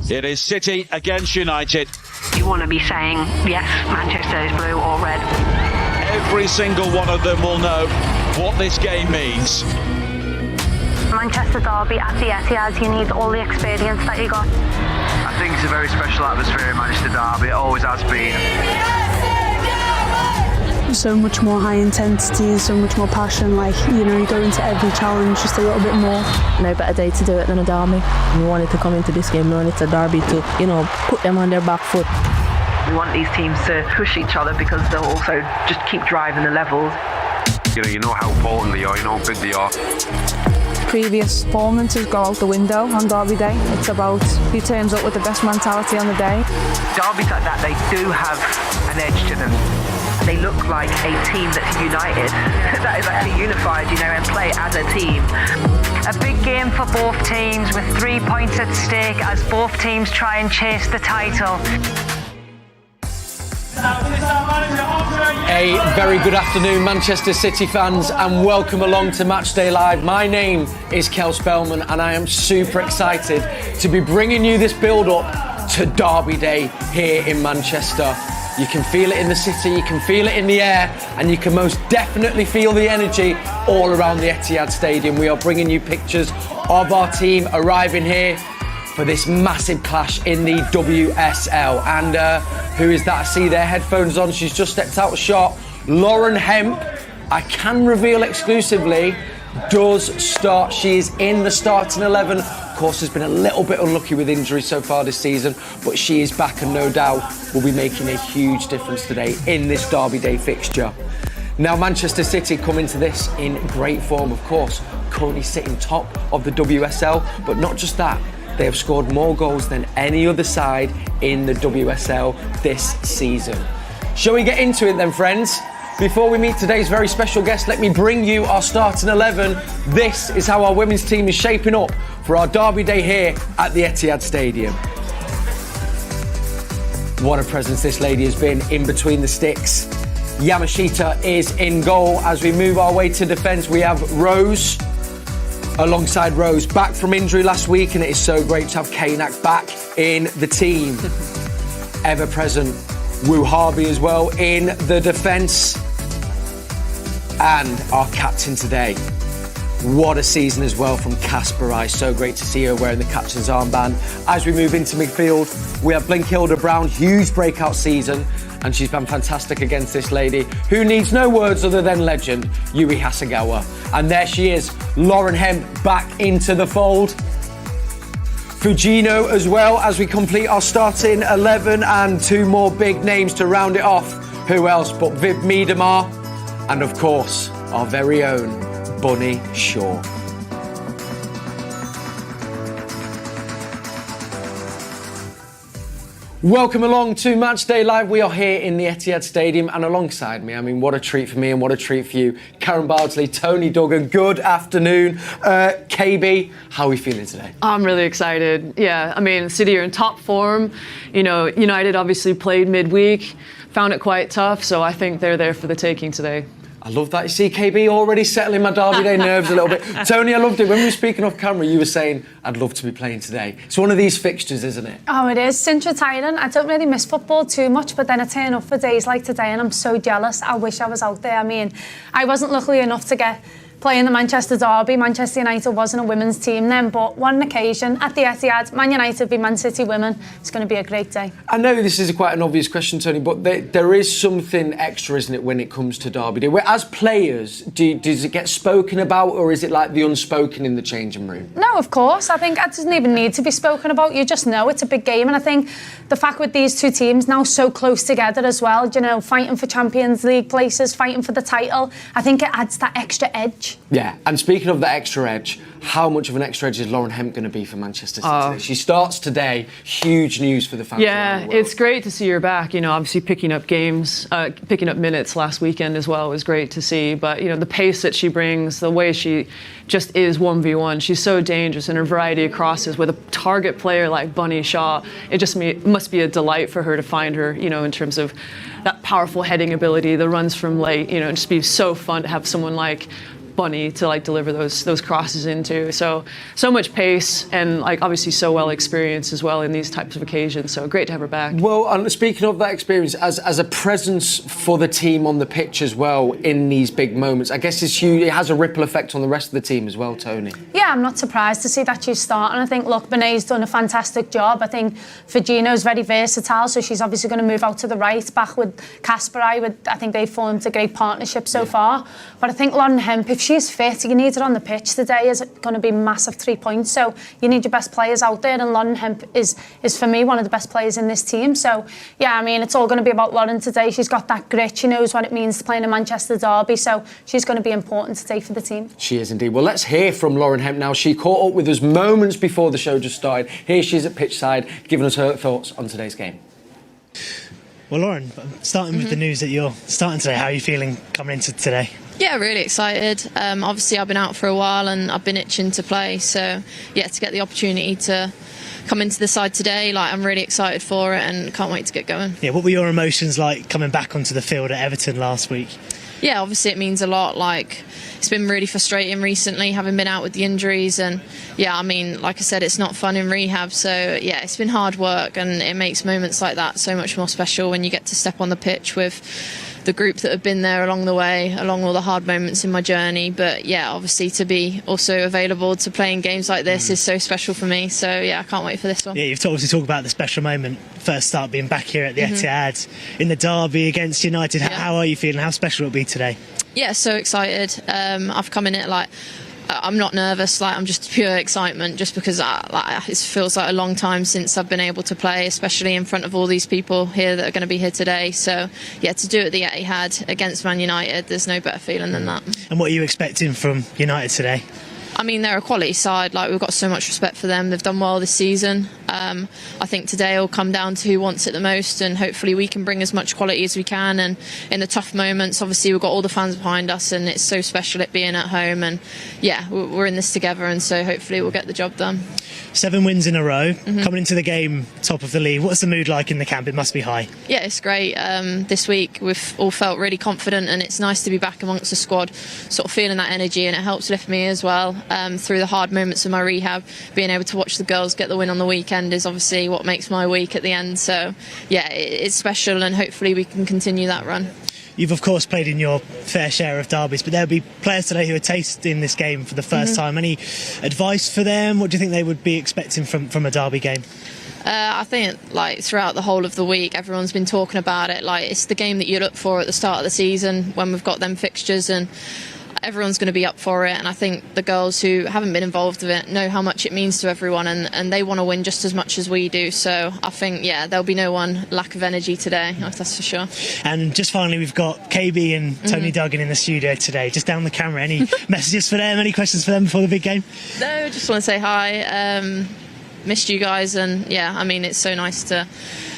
It is City against United. You want to be saying, yes, Manchester is blue or red. Every single one of them will know what this game means. Manchester derby at the Etihad, you need all the experience that you got. I think it's a very special atmosphere in Manchester derby, it always has been. So much more high intensity, so much more passion, you go into every challenge just a little bit more. No better day to do it than a derby. We wanted to come into this game knowing it's a derby to, put them on their back foot. We want these teams to push each other because they'll also just keep driving the levels. You know how important they are, you know how big they are. Previous performances go out the window on derby day. It's about who turns up with the best mentality on the day. Derbies like that, they do have an edge to them. They look like a team that's united, that is actually unified, and play as a team. A big game for both teams with 3 points at stake as both teams try and chase the title. A very good afternoon, Manchester City fans, and welcome along to Matchday Live. My name is Cel Spellman, and I am super excited to be bringing you this build-up to Derby Day here in Manchester. You can feel it in the city, you can feel it in the air, and you can most definitely feel the energy all around the Etihad Stadium. We are bringing you pictures of our team arriving here for this massive clash in the WSL. And who is that? I see their headphones on. She's just stepped out of shot. Lauren Hemp, I can reveal exclusively, does start. She is in the starting 11. Of course, has been a little bit unlucky with injuries so far this season, but she is back and no doubt will be making a huge difference today in this Derby Day fixture. Now, Manchester City come into this in great form, of course, currently sitting top of the WSL, but not just that. They have scored more goals than any other side in the WSL this season. Shall we get into it then, friends? Before we meet today's very special guest, let me bring you our starting 11. This is how our women's team is shaping up for our Derby Day here at the Etihad Stadium. What a presence this lady has been in between the sticks. Yamashita is in goal. As we move our way to defence, we have Rose alongside Rose, back from injury last week, and it is so great to have Kanak back in the team. Ever present Ouahabi as well in the defence. And our captain today. What a season as well from Casper Rice. So great to see her wearing the captain's armband. As we move into midfield, we have Blinkilda Brown, huge breakout season, and she's been fantastic against this lady, who needs no words other than legend, Yui Hasegawa. And there she is, Lauren Hemp back into the fold. Fujino as well, as we complete our starting 11, and two more big names to round it off. Who else but Viv Miedemar, and of course, our very own Bunny Shaw. Welcome along to Matchday Live. We are here in the Etihad Stadium, and alongside me, what a treat for me and what a treat for you, Karen Bardsley, Toni, Duggan. Good afternoon. KB, how are we feeling today? I'm really excited. Yeah, City are in top form. United obviously played midweek, found it quite tough, so I think they're there for the taking today. I love that. You see, KB already settling my Derby Day nerves a little bit. Toni, I loved it. When we were speaking off camera, you were saying, I'd love to be playing today. It's one of these fixtures, isn't it? Oh, it is. Since retiring, I don't really miss football too much, but then I turn up for days like today and I'm so jealous. I wish I was out there. I wasn't lucky enough to get playing the Manchester derby. Manchester United wasn't a women's team then, but one occasion at the Etihad, Man United v Man City women. It's going to be a great day. I know this is quite an obvious question, Toni, but there is something extra, isn't it, when it comes to Derby Day? As players, does it get spoken about, or is it like the unspoken in the changing room? No, of course. I think it doesn't even need to be spoken about. You just know it's a big game, and I think the fact with these two teams now so close together as well, fighting for Champions League places, fighting for the title, I think it adds that extra edge. Yeah, and speaking of the extra edge, how much of an extra edge is Lauren Hemp going to be for Manchester City today? She starts today. Huge news for the fans. Yeah, it's great to see her back. Obviously picking up minutes last weekend as well was great to see. But, the pace that she brings, the way she just is 1v1, she's so dangerous in her variety of crosses. With a target player like Bunny Shaw, it just must be a delight for her to find her, in terms of that powerful heading ability, the runs from late, just be so fun to have someone like Bunny to like deliver those crosses into. So much pace and like obviously so well experienced as well in these types of occasions. So great to have her back. Well, and speaking of that experience, as a presence for the team on the pitch as well in these big moments, I guess it has a ripple effect on the rest of the team as well, Toni. Yeah, I'm not surprised to see that she's starting. I think, look, Bené's done a fantastic job. I think Virginia's very versatile, so she's obviously going to move out to the right, back with Casper. I think they've formed a great partnership so far. But I think Lauren Hemp, if she's fit, you need her on the pitch today, is going to be massive 3 points. So you need your best players out there, and Lauren Hemp is for me one of the best players in this team. So yeah, I mean, it's all going to be about Lauren today. She's got that grit. She knows what it means to play in a Manchester derby. So she's going to be important today for the team. She is indeed. Well, let's hear from Lauren Hemp now. She caught up with us moments before the show just started. Here she is at pitchside, giving us her thoughts on today's game. Well, Lauren, starting with the news that you're starting today, how are you feeling coming into today? Yeah, really excited. Obviously, I've been out for a while and I've been itching to play. So, yeah, to get the opportunity to come into the side today, like, I'm really excited for it and can't wait to get going. Yeah, what were your emotions like coming back onto the field at Everton last week? Yeah, obviously it means a lot. Like, it's been really frustrating recently, having been out with the injuries, and yeah, I mean, like I said, it's not fun in rehab, so yeah, it's been hard work, and it makes moments like that so much more special when you get to step on the pitch with the group that have been there along the way, along all the hard moments in my journey. But yeah, obviously to be also available to play in games like this is so special for me. So yeah, I can't wait for this one. Yeah, you've obviously talked about the special moment, first start being back here at the Etihad in the derby against United. Yeah. How are you feeling? How special will it be today? Yeah, so excited. I've come in it like, I'm not nervous, like I'm just pure excitement, just because it feels like a long time since I've been able to play, especially in front of all these people here that are going to be here today. So yeah, to do it at the Etihad against Man United, there's no better feeling than that. And what are you expecting from United today? I mean, they're a quality side. Like, we've got so much respect for them. They've done well this season. I think today will come down to who wants it the most, and hopefully we can bring as much quality as we can. And in the tough moments, obviously we've got all the fans behind us, and it's so special it being at home. And yeah, we're in this together, and so hopefully we'll get the job done. 7 wins in a row, coming into the game top of the league. What's the mood like in the camp? It must be high. Yeah, it's great. This week we've all felt really confident, and it's nice to be back amongst the squad, sort of feeling that energy, and it helps lift me as well. Through the hard moments of my rehab, being able to watch the girls get the win on the weekend is obviously what makes my week at the end. So yeah, it's special, and hopefully we can continue that run. You've of course played in your fair share of derbies, but there'll be players today who are tasting this game for the first time. Any advice for them? What do you think they would be expecting from a derby game? I think like throughout the whole of the week, everyone's been talking about it. Like, it's the game that you look for at the start of the season when we've got them fixtures, and everyone's going to be up for it. And I think the girls who haven't been involved with it know how much it means to everyone, and they want to win just as much as we do. So I think, yeah, there'll be no one lack of energy today, that's for sure. And just finally, we've got KB and Toni Duggan in the studio today, just down the camera. Any messages for them? Any questions for them before the big game? No, just want to say hi. Missed you guys, and yeah, I mean, it's so nice to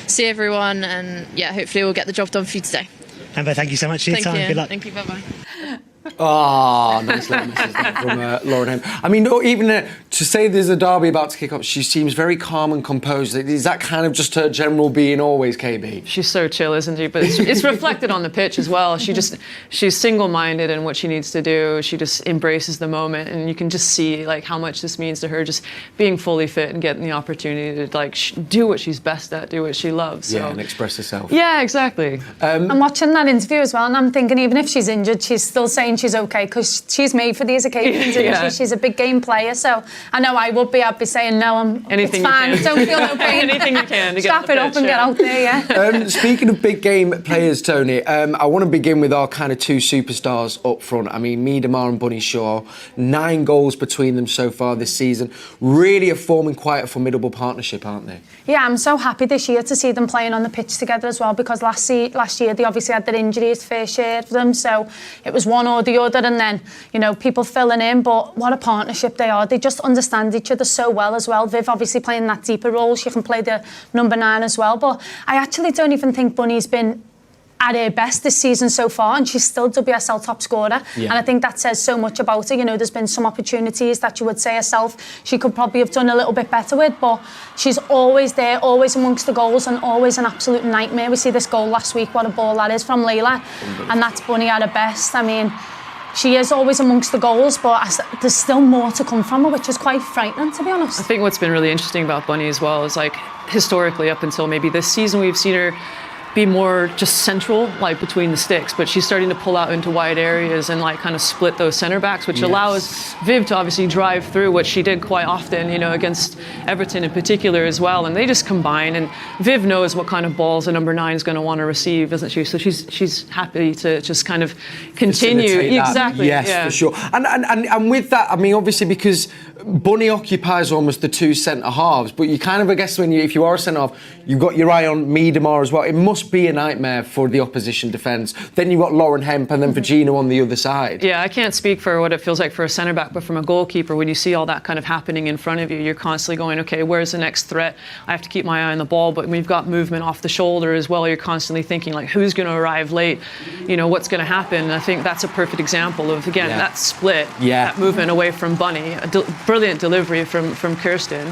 see everyone, and yeah, hopefully we'll get the job done for you today. Amber, thank you so much for your time. Good luck. Thank you, bye-bye. Nice little message from Lauren Hemp. I mean, even to say there's a derby about to kick off, she seems very calm and composed. Is that kind of just her general being always, KB? She's so chill, isn't she? But it's reflected on the pitch as well. She's single-minded in what she needs to do. She just embraces the moment, and you can just see like how much this means to her, just being fully fit and getting the opportunity to like do what she's best at, do what she loves. So. Yeah, and express herself. Yeah, exactly. I'm watching that interview as well, and I'm thinking, even if she's injured, she's still saying she's okay, because she's made for these occasions. And she's a big game player, so I know I'd be saying no, it's fine, don't feel no pain. Anything you can to strap it up and get out there. Speaking of big game players, Toni, I want to begin with our kind of two superstars up front. I mean, Miedema and Bunny Shaw, 9 goals between them so far this season. Really are forming quite a formidable partnership, aren't they? Yeah, I'm so happy this year to see them playing on the pitch together as well, because last year they obviously had their injuries, fair share of them, so it was one or the other, and then, you know, people filling in. But what a partnership they are. They just understand each other so well as well. Viv obviously playing that deeper role. She can play the number 9 as well. But I actually don't even think Bunny's been at her best this season so far, and she's still WSL top scorer. Yeah. And I think that says so much about her. You know, there's been some opportunities that you would say herself she could probably have done a little bit better with, but she's always there, always amongst the goals, and always an absolute nightmare. We see this goal last week, what a ball that is from Leila, and that's Bunny at her best. I mean, she is always amongst the goals, but there's still more to come from her, which is quite frightening, to be honest. I think what's been really interesting about Bunny as well is, like, historically up until maybe this season, we've seen her be more just central, like between the sticks, but she's starting to pull out into wide areas and like kind of split those center backs, which allows Viv to obviously drive through, what she did quite often, you know, against Everton in particular as well. And they just combine, and Viv knows what kind of balls a number 9 is going to want to receive, doesn't she? So she's happy to just kind of continue. Exactly. Yes, for sure. And with that, I mean, obviously because Bunny occupies almost the 2 centre halves, but you kind of, I guess, if you are a centre half, you've got your eye on Miedemar as well. It must be a nightmare for the opposition defence. Then you've got Lauren Hemp and then Virginia on the other side. Yeah, I can't speak for what it feels like for a centre back, but from a goalkeeper, when you see all that kind of happening in front of you, you're constantly going, okay, where's the next threat? I have to keep my eye on the ball, but when you've got movement off the shoulder as well, you're constantly thinking, like, who's going to arrive late? You know, what's going to happen? And I think that's a perfect example of, again, that split, that movement away from Bunny, brilliant delivery from Kirsten,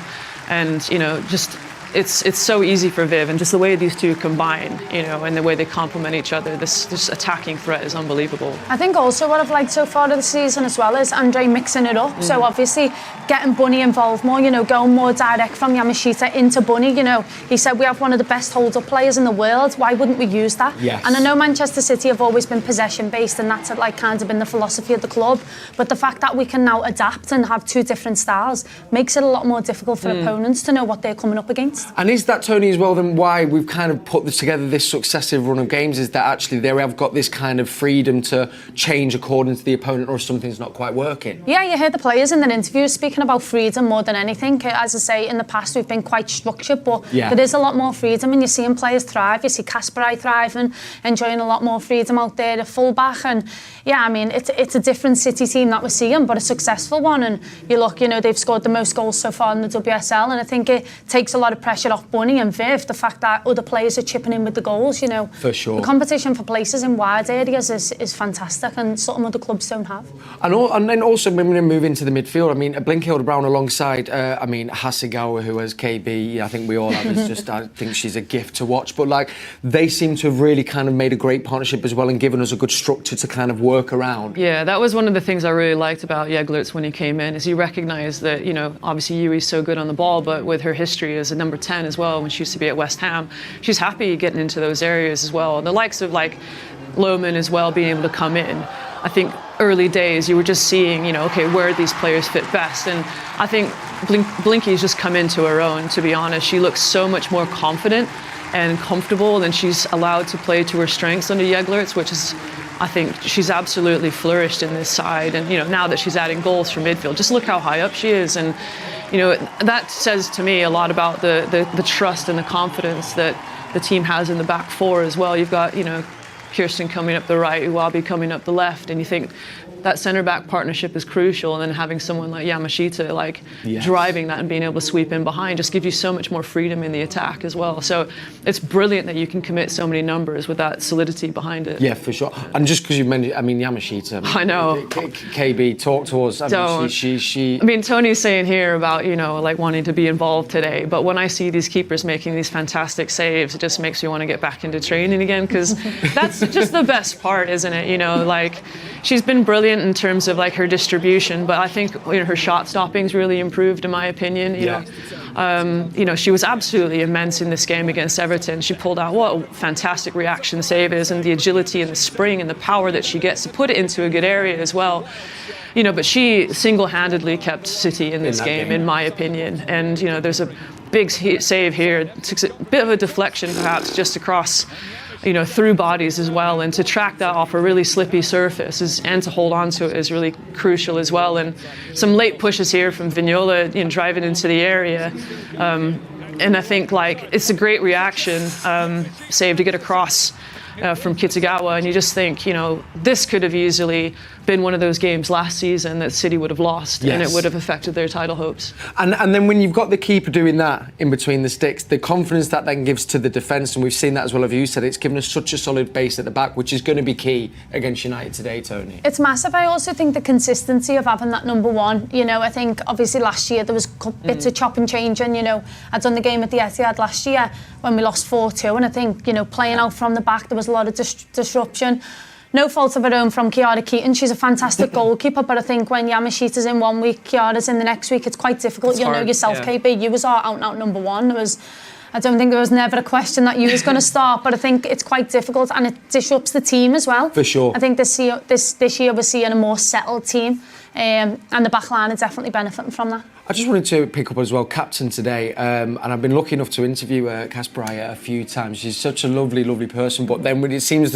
and, you know, just it's so easy for Viv, and just the way these two combine, you know, and the way they complement each other, this attacking threat is unbelievable. I think also what I've liked so far of the season as well is Andre mixing it up. So obviously getting Bunny involved more, you know, going more direct from Yamashita into Bunny. You know, he said we have one of the best hold-up players in the world. Why wouldn't we use that? Yes. And I know Manchester City have always been possession-based, and that's like kind of been the philosophy of the club. But the fact that we can now adapt and have two different styles makes it a lot more difficult for opponents to know what they're coming up against. And is that, Tony, as well, then why we've kind of put together this successive run of games, is that actually they have got this kind of freedom to change according to the opponent, or if something's not quite working? Yeah, you heard the players in their interviews speaking about freedom more than anything. As I say, in the past we've been quite structured, but there is a lot more freedom, and you're seeing players thrive. You see Kasparai thriving, enjoying a lot more freedom out there at full-back, and yeah, I mean, it's a different City team that we're seeing, but a successful one. And you look, you know, they've scored the most goals so far in the WSL, and I think it takes a lot of pressure off Bunny and Viv, the fact that other players are chipping in with the goals, you know. For sure. The competition for places in wide areas is fantastic, and something other clubs don't have. And then also, when we move into the midfield, I mean, Blinkhilde Brown alongside, Hasegawa, who has KB, I think we all have, is just, I think she's a gift to watch. But, like, they seem to have really kind of made a great partnership as well, and given us a good structure to kind of work around. Yeah, that was one of the things I really liked about Yeglets when he came in, is he recognised that, you know, obviously Yui's so good on the ball, but with her history as a number 10 as well, when she used to be at West Ham, she's happy getting into those areas as well. And the likes of, like, Lohman as well being able to come in. I think early days you were just seeing, you know, okay, where these players fit best. And I think Blinky's just come into her own, to be honest. She looks so much more confident and comfortable, and she's allowed to play to her strengths under Yeglets, which is, I think she's absolutely flourished in this side. And, you know, now that she's adding goals from midfield, just look how high up she is. And, you know, that says to me a lot about the trust and the confidence that the team has in the back four as well. You've got, you know, Kirsten coming up the right, Ouahabi coming up the left, and you think that centre-back partnership is crucial, and then having someone like Yamashita like driving that and being able to sweep in behind just gives you so much more freedom in the attack as well. So it's brilliant that you can commit so many numbers with that solidity behind it. Yeah, for sure. And just because you mentioned, I mean, Yamashita. I know. KB, talk to us. I mean, Tony's saying here about, you know, like wanting to be involved today, but when I see these keepers making these fantastic saves, it just makes me want to get back into training again, because that's just the best part, isn't it? You know, like, she's been brilliant in terms of like her distribution, but I think, you know, her shot stopping's really improved, in my opinion. You know, she was absolutely immense in this game against Everton. She pulled out what a fantastic reaction save is, and the agility and the spring and the power that she gets to put it into a good area as well. You know, but she single-handedly kept City in this game, in my opinion. And, you know, there's a big save here. It's a bit of a deflection, perhaps, just across, you know, through bodies as well, and to track that off a really slippy surface and to hold on to it is really crucial as well. And some late pushes here from Vignola, you know, driving into the area. And I think, like, it's a great reaction save to get across from Kitagawa, and you just think, you know, this could have easily been one of those games last season that City would have lost, and it would have affected their title hopes. And then when you've got the keeper doing that in between the sticks, the confidence that then gives to the defence, and we've seen that as well, as you said, it's given us such a solid base at the back, which is going to be key against United today, Tony. It's massive. I also think the consistency of having that number one, you know, I think obviously last year there was bits of chop and change, and, you know, I'd done the game at the Etihad last year when we lost 4-2, and I think, you know, playing out from the back, there was a lot of disruption. no fault of her own from Kiara Keaton. She's a fantastic goalkeeper, but I think when Yamashita's in one week, Kiara's in the next week, it's quite difficult. You'll know yourself, KB. You was our out-and-out number one. I don't think there was never a question that you was going to start, but I think it's quite difficult and it disrupts the team as well. For sure. I think this year we're seeing a more settled team, and the back line are definitely benefiting from that. I just wanted to pick up as well, captain today, and I've been lucky enough to interview Kasparaya a few times. She's such a lovely, lovely person, but then when it seems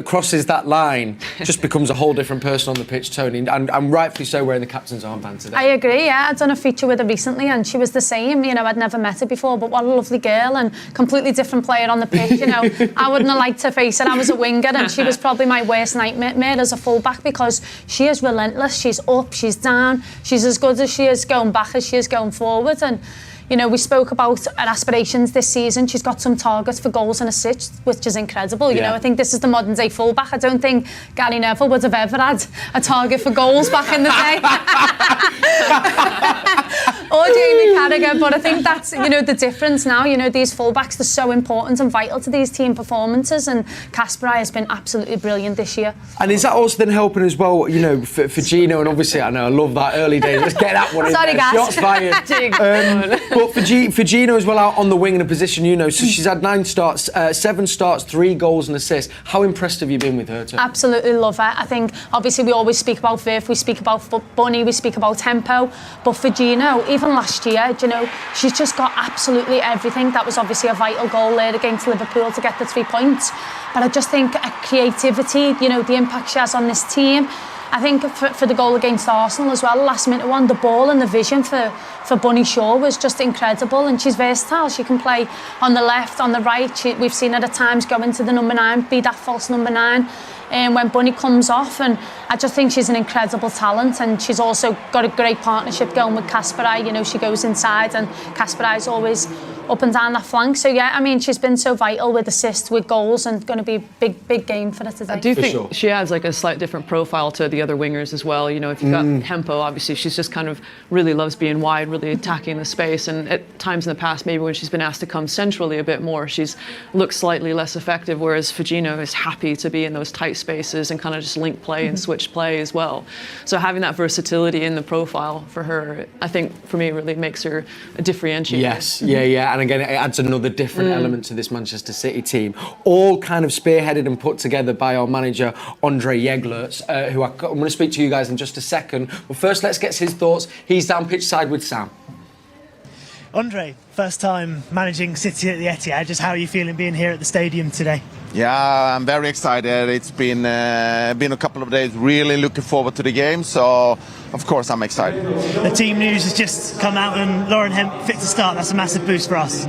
crosses that line, just becomes a whole different person on the pitch, Toni, and rightfully so wearing the captain's armband today. I agree, yeah. I'd done a feature with her recently and she was the same. You know, I'd never met her before, but what a lovely girl and completely different player on the pitch. You know, I wouldn't have liked to face her. I was a winger and she was probably my worst nightmare as a full-back because she is relentless. She's up, she's down, she's as good as she is going back as she is going forward. And you know, we spoke about her aspirations this season. She's got some targets for goals and assists, which is incredible. You know, I think this is the modern day fullback. I don't think Gary Neville would have ever had a target for goals back in the day. Or Jamie Carragher, but I think that's, you know, the difference now. You know, these fullbacks are so important and vital to these team performances, and Kasparaya has been absolutely brilliant this year. And is that also then helping as well, you know, for Gino? And obviously, I know I love that early days. Let's get that one in Sorry, there. guys. Shots fired. But for Gino as well, out on the wing in a position, you know, so she's had 9 starts, 7 starts, 3 goals and assists. How impressed have you been with her, Toni? Absolutely love her. I think, obviously, we always speak about Viv, we speak about Bunny, we speak about Tempo, but for Gino, even last year, you know, she's just got absolutely everything. That was obviously a vital goal there against Liverpool to get the 3 points. But I just think her creativity, you know, the impact she has on this team. I think for the goal against Arsenal as well, the last minute one, the ball and the vision for Bunny Shaw was just incredible, and she's versatile. She can play on the left, on the right. We've seen her at times go into the number 9, be that false number 9 when Bunny comes off, and I just think she's an incredible talent, and she's also got a great partnership going with Kasparaya. You know, she goes inside and Kasparaya's always up and down that flank. So yeah, I mean, she's been so vital with assists, with goals, and going to be a big game for her today. I do think she adds like a slight different profile to the other wingers as well. You know, if you've got Hemp, obviously she's just kind of really loves being wide, really attacking the space, and at times in the past, maybe when she's been asked to come centrally a bit more, she's looked slightly less effective, whereas Fujino is happy to be in those tight spaces and kind of just link play and switch play as well. So having that versatility in the profile for her, I think for me really makes her a differentiator. Yes, yeah. And again, it adds another different element to this Manchester City team. All kind of spearheaded and put together by our manager, Andre Yeglets, who I'm going to speak to you guys in just a second. But first, let's get his thoughts. He's down pitch side with Sam. Andre, first time managing City at the Etihad. Just how are you feeling being here at the stadium today? Yeah, I'm very excited. It's been a couple of days really looking forward to the game, so of course I'm excited. The team news has just come out and Lauren Hemp fit to start. That's a massive boost for us.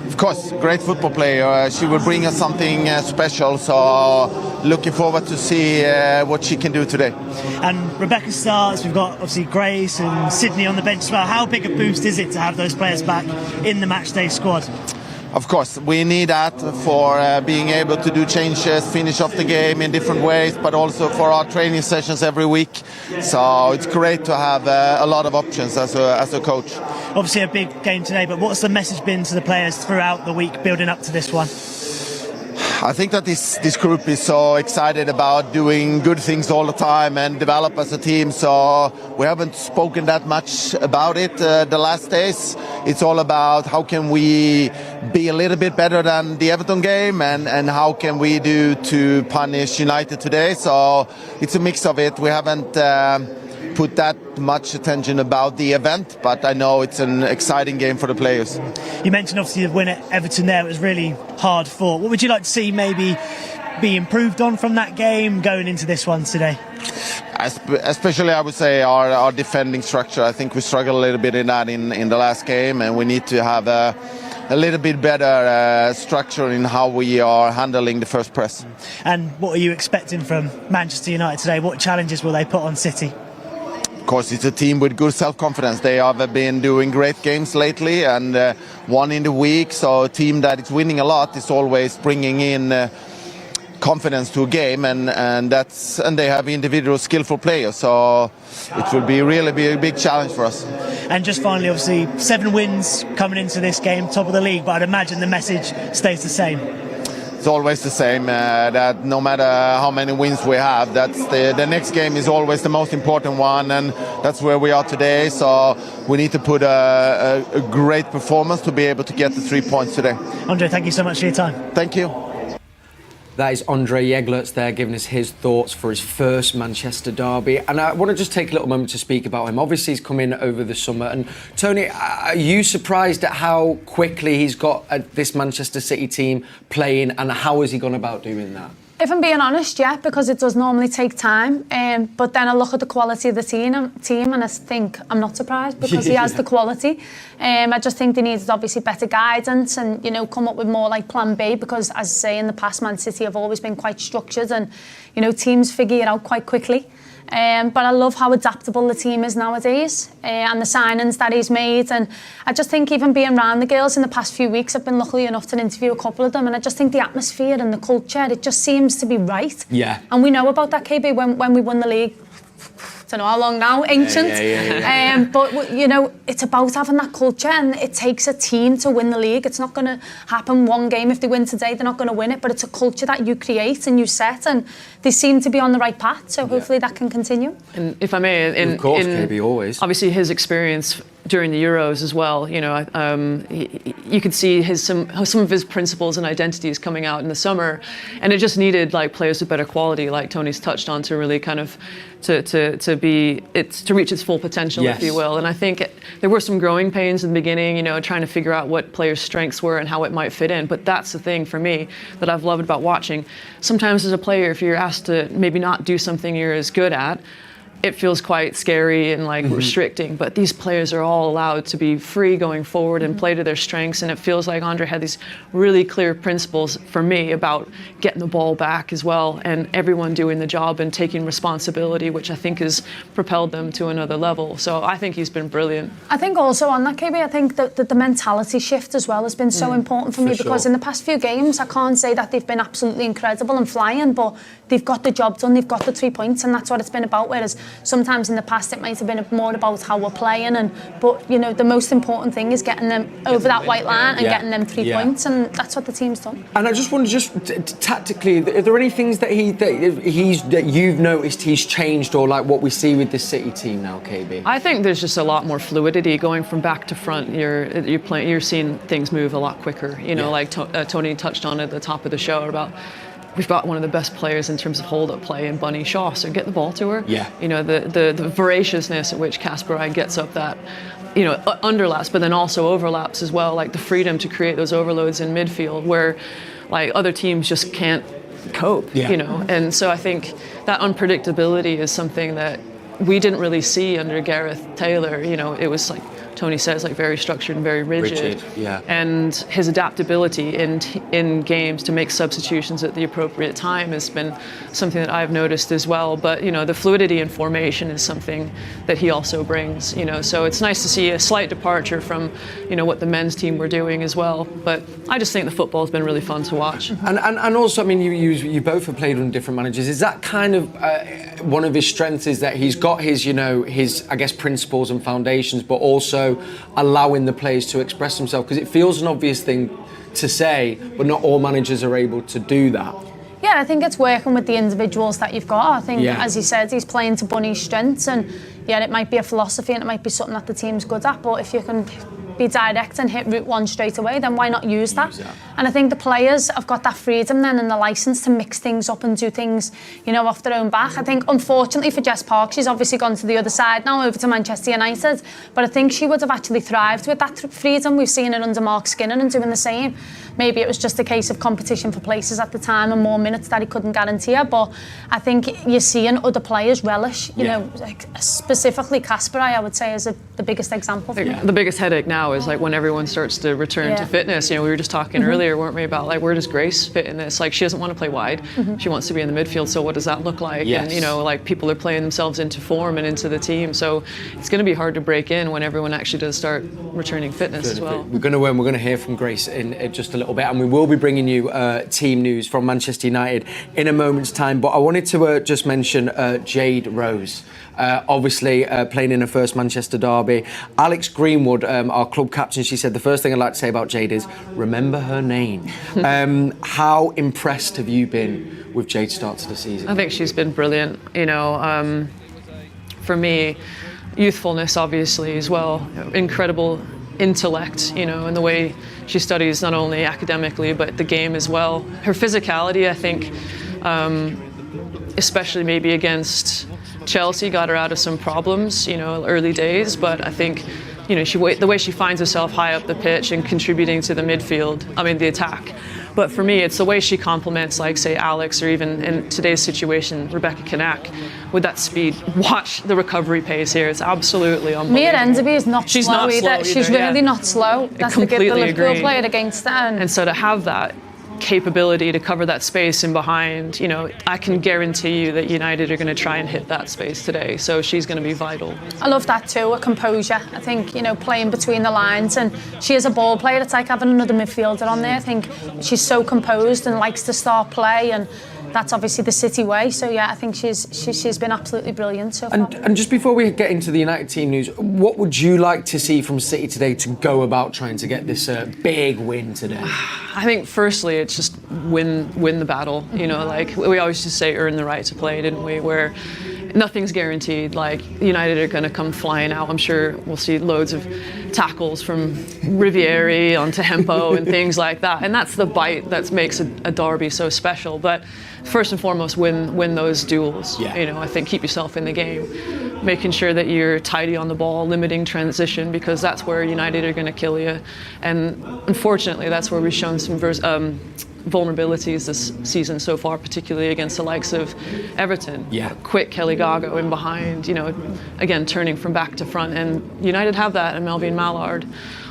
Of course, great football player. She will bring us something special, so looking forward to see what she can do today. And Rebecca starts, we've got obviously Grace and Sydney on the bench as well. How big a boost is it to have those players back in the matchday squad? Of course, we need that for being able to do changes, finish off the game in different ways, but also for our training sessions every week. So it's great to have a lot of options as a coach. Obviously a big game today, but what's the message been to the players throughout the week building up to this one? I think that this group is so excited about doing good things all the time and develop as a team, so we haven't spoken that much about it the last days. It's all about how can we be a little bit better than the Everton game, and how can we do to punish United today. So it's a mix of it. We haven't put that much attention about the event, but I know it's an exciting game for the players. You mentioned obviously the win at Everton there. It was really hard fought. What would you like to see maybe be improved on from that game going into this one today? Especially, I would say, our defending structure. I think we struggled a little bit in that in the last game, and we need to have a little bit better structure in how we are handling the first press. And what are you expecting from Manchester United today? What challenges will they put on City? Of course, it's a team with good self-confidence. They have been doing great games lately, and one in the week. So a team that is winning a lot is always bringing in confidence to a game, and they have individual skillful players. So it will be a big challenge for us. And just finally, obviously, 7 wins coming into this game, top of the league. But I'd imagine the message stays the same. it's always the same. That no matter how many wins we have, that's the next game is always the most important one, and that's where we are today. So we need to put a great performance to be able to get the 3 points today. Andre, thank you so much for your time. Thank you. That is Andre Yeglets there giving us his thoughts for his first Manchester derby. And I want to just take a little moment to speak about him. Obviously, he's come in over the summer. And Toni, are you surprised at how quickly he's got this Manchester City team playing, and how has he gone about doing that? If I'm being honest, yeah, because it does normally take time. But then I look at the quality of the team and I think I'm not surprised because he has the quality. I just think they needed obviously better guidance and, you know, come up with more like plan B, because as I say, in the past, Man City have always been quite structured and, you know, teams figure it out quite quickly. But I love how adaptable the team is nowadays and the signings that he's made. And I just think even being around the girls in the past few weeks, I've been lucky enough to interview a couple of them, and I just think the atmosphere and the culture, it just seems to be right. Yeah. And we know about that, KB, when we won the league. I don't know how long now, ancient. Yeah. But, you know, it's about having that culture, and it takes a team to win the league. It's not going to happen one game. If they win today, they're not going to win it, but it's a culture that you create and you set, and they seem to be on the right path, so hopefully that can continue. And if I may, of course, KB, always. Obviously, his experience during the Euros as well, you know, you could see some of his principles and identities coming out in the summer, and it just needed like players with better quality, like Tony's touched on, to really kind of to reach its full potential, yes, if you will. And I think there were some growing pains in the beginning, you know, trying to figure out what players' strengths were and how it might fit in. But that's the thing for me that I've loved about watching. Sometimes as a player, if you're asked to maybe not do something you're as good at, it feels quite scary and like restricting, but these players are all allowed to be free going forward and play to their strengths. And it feels like Andre had these really clear principles for me about getting the ball back as well, and everyone doing the job and taking responsibility, which I think has propelled them to another level. So I think he's been brilliant. I think also on that, KB, I think that the mentality shift as well has been so important for me, because in the past few games, I can't say that they've been absolutely incredible and flying, but they've got the job done, they've got the 3 points, and that's what it's been about. Whereas sometimes in the past it might have been more about how we're playing, but you know, the most important thing is getting them over that white line and getting them 3 points, and that's what the team's done. And I just wonder, tactically, are there any things that you've noticed he's changed, or like what we see with this City team now, KB? I think there's just a lot more fluidity going from back to front. You're seeing things move a lot quicker. You know, like Toni touched on at the top of the show about, we've got one of the best players in terms of hold-up play in Bunny Shaw, so get the ball to her. Yeah. You know, the voraciousness at which Kasparaj gets up that, you know, underlaps, but then also overlaps as well, like the freedom to create those overloads in midfield where, like, other teams just can't cope, you know. And so I think that unpredictability is something that we didn't really see under Gareth Taylor. You know, it was like Toni says, like very structured and very rigid. Yeah. And his adaptability in games to make substitutions at the appropriate time has been something that I've noticed as well. But, you know, the fluidity in formation is something that he also brings, you know. So it's nice to see a slight departure from, you know, what the men's team were doing as well. But I just think the football's been really fun to watch. And also, I mean, you both have played under different managers. Is that kind of one of his strengths, is that he's got his, you know, his, I guess, principles and foundations, but also allowing the players to express themselves? Because it feels an obvious thing to say, but not all managers are able to do that. Yeah, I think it's working with the individuals that you've got. I think, as he said, he's playing to Bunny's strengths, and yeah, it might be a philosophy and it might be something that the team's good at, but if you can be direct and hit route one straight away, then why not use that? And I think the players have got that freedom then and the license to mix things up and do things, you know, off their own back. I think, unfortunately for Jess Park, she's obviously gone to the other side now, over to Manchester United, but I think she would have actually thrived with that freedom. We've seen it under Mark Skinner and doing the same. Maybe it was just a case of competition for places at the time and more minutes that he couldn't guarantee her, but I think you're seeing other players relish, you know, like specifically Kasparaj, I would say, is the biggest example for me. The biggest headache now is like when everyone starts to return to fitness. You know, we were just talking earlier, weren't we, about like, where does Grace fit in this? Like, she doesn't want to play wide. She wants to be in the midfield, so what does that look like? And, you know, like, people are playing themselves into form and into the team, so it's going to be hard to break in when everyone actually does start returning fitness as well. We're going to hear from Grace in just a little little bit, and we will be bringing you team news from Manchester United in a moment's time. But I wanted to just mention Jade Rose. Obviously playing in her first Manchester derby. Alex Greenwood, our club captain, she said the first thing I'd like to say about Jade is remember her name. How impressed have you been with Jade's start to the season? I think she's been brilliant. You know, for me, youthfulness obviously as well, incredible intellect, you know, and the way she studies not only academically but the game as well. Her physicality, I think, especially maybe against Chelsea, got her out of some problems, you know, early days, but I think, you know, the way she finds herself high up the pitch and contributing to the midfield, the attack. But for me, it's the way she complements, like, say, Alex, or even in today's situation, Rebecca Kanak, with that speed. Watch the recovery pace here. It's absolutely unbelievable. Mia Enderby is not She's slow not either. slow either. She's really not slow. That's the Liverpool player against her. And so to have that capability to cover that space in behind, you know, I can guarantee you that United are going to try and hit that space today. So she's going to be vital. I love that too, her composure. I think, you know, playing between the lines, and she is a ball player. It's like having another midfielder on there. I think she's so composed and likes to start play, and that's obviously the City way. So yeah, I think she's been absolutely brilliant so far. And just before we get into the United team news, what would you like to see from City today to go about trying to get this big win today? I think firstly it's just win the battle. You know, like we always just say earn the right to play, didn't we? Where nothing's guaranteed. Like United are going to come flying out. I'm sure we'll see loads of tackles from Rivieri onto Hempo and things like that. And that's the bite that makes a derby so special. But first and foremost, win those duels. Yeah. You know, I think keep yourself in the game, making sure that you're tidy on the ball, limiting transition, because that's where United are going to kill you. And unfortunately, that's where we've shown some vulnerabilities this season so far, particularly against the likes of Everton. Yeah. Quick Kelly Gago in behind, you know, again, turning from back to front. And United have that in Melvin Mallard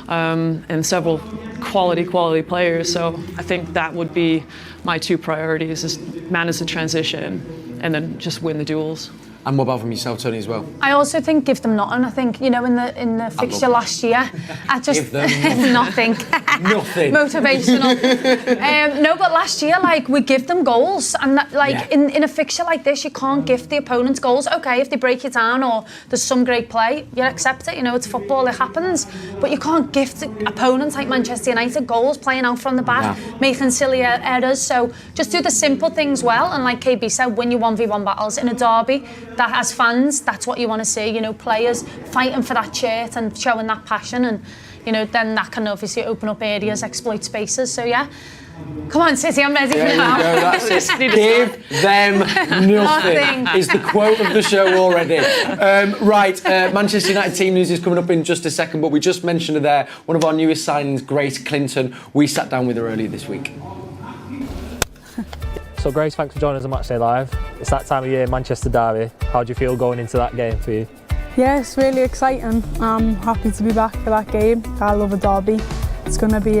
and several quality players. So I think that would be my two priorities, is manage the transition and then just win the duels. And what about from yourself, Toni, as well? I also think give them nothing. I think, you know, in the fixture last year, I just give them nothing. Nothing. Motivational. No, but last year, like, we give them goals, and that, like, in a fixture like this, you can't gift the opponents goals. Okay, if they break you down or there's some great play, you accept it. You know, it's football, it happens. But you can't gift opponents like Manchester United goals, playing out from the back, making silly errors. So just do the simple things well, and like KB said, win your 1v1 battles in a derby. That as fans, that's what you want to see, you know, players fighting for that shirt and showing that passion, and, you know, then that can obviously open up areas, exploit spaces. So yeah, come on City, I'm ready for it now. That's it. Give them nothing is the quote of the show already. Right, Manchester United team news is coming up in just a second, but we just mentioned her there, one of our newest signings, Grace Clinton. We sat down with her earlier this week. So Grace, thanks for joining us on Matchday Live. It's that time of year, Manchester derby. How do you feel going into that game for you? Yeah, it's really exciting. I'm happy to be back for that game. I love a derby. It's going to be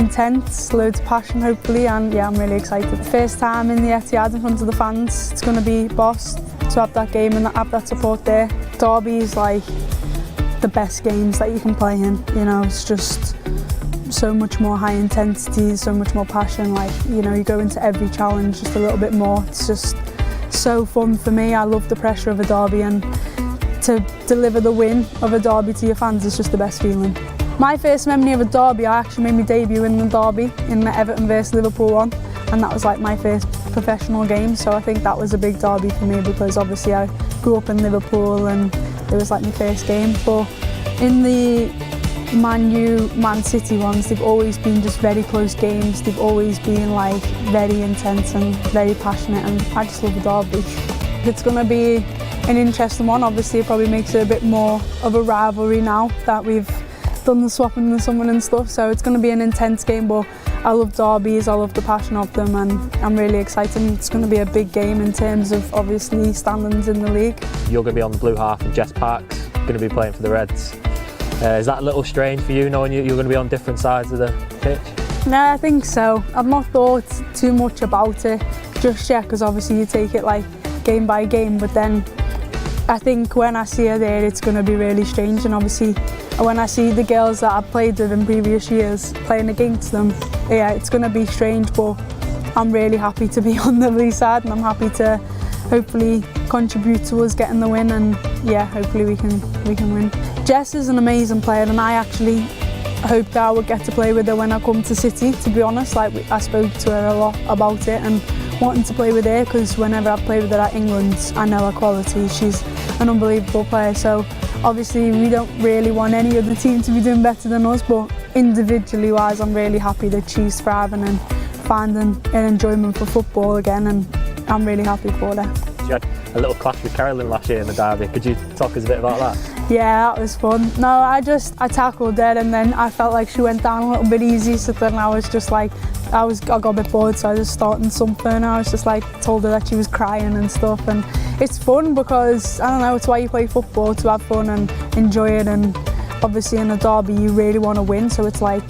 intense, loads of passion hopefully, and yeah, I'm really excited. First time in the Etihad in front of the fans. It's going to be boss to have that game and have that support there. Derby is like the best games that you can play in. You know, it's just so much more high intensity, so much more passion. Like, you know, you go into every challenge just a little bit more. It's just so fun for me. I love the pressure of a derby, and to deliver the win of a derby to your fans is just the best feeling. My first memory of a derby, I actually made my debut in the derby in the Everton vs Liverpool one, and that was like my first professional game. So I think that was a big derby for me, because obviously I grew up in Liverpool and it was like my first game. But in the Man U, Man City ones, they've always been just very close games. They've always been like very intense and very passionate, and I just love a derby. It's going to be an interesting one. Obviously it probably makes it a bit more of a rivalry now that we've done the swapping in the summer and stuff, so it's going to be an intense game, but I love derbies, I love the passion of them, and I'm really excited. It's going to be a big game in terms of obviously standings in the league. You're going to be on the blue half and Jess Park's going to be playing for the Reds. Is that a little strange for you, knowing you're going to be on different sides of the pitch? No, I think so. I've not thought too much about it just yet, because obviously you take it like game by game, but then I think when I see her there, it's going to be really strange. And obviously, when I see the girls that I've played with in previous years playing against them, yeah, it's going to be strange. But I'm really happy to be on the blue side, and I'm happy to hopefully contribute to us getting the win. And yeah, hopefully we can win. Jess is an amazing player, and I actually hoped that I would get to play with her when I come to City. To be honest, like I spoke to her a lot about it and wanting to play with her, because whenever I play with her at England, I know her quality. She's an unbelievable player. So obviously we don't really want any other team to be doing better than us, but individually wise, I'm really happy that she's thriving and finding an enjoyment for football again, and I'm really happy for her. You had a little clash with Carolyn last year in the derby. Could you talk us a bit about that? Yeah, that was fun. No, I tackled her, and then I felt like she went down a little bit easy, so then I was just like, I got a bit bored, so I was starting something. I was just like, told her that she was crying and stuff, and it's fun because, I don't know, it's why you play football, to have fun and enjoy it. And obviously in a derby you really want to win, so it's like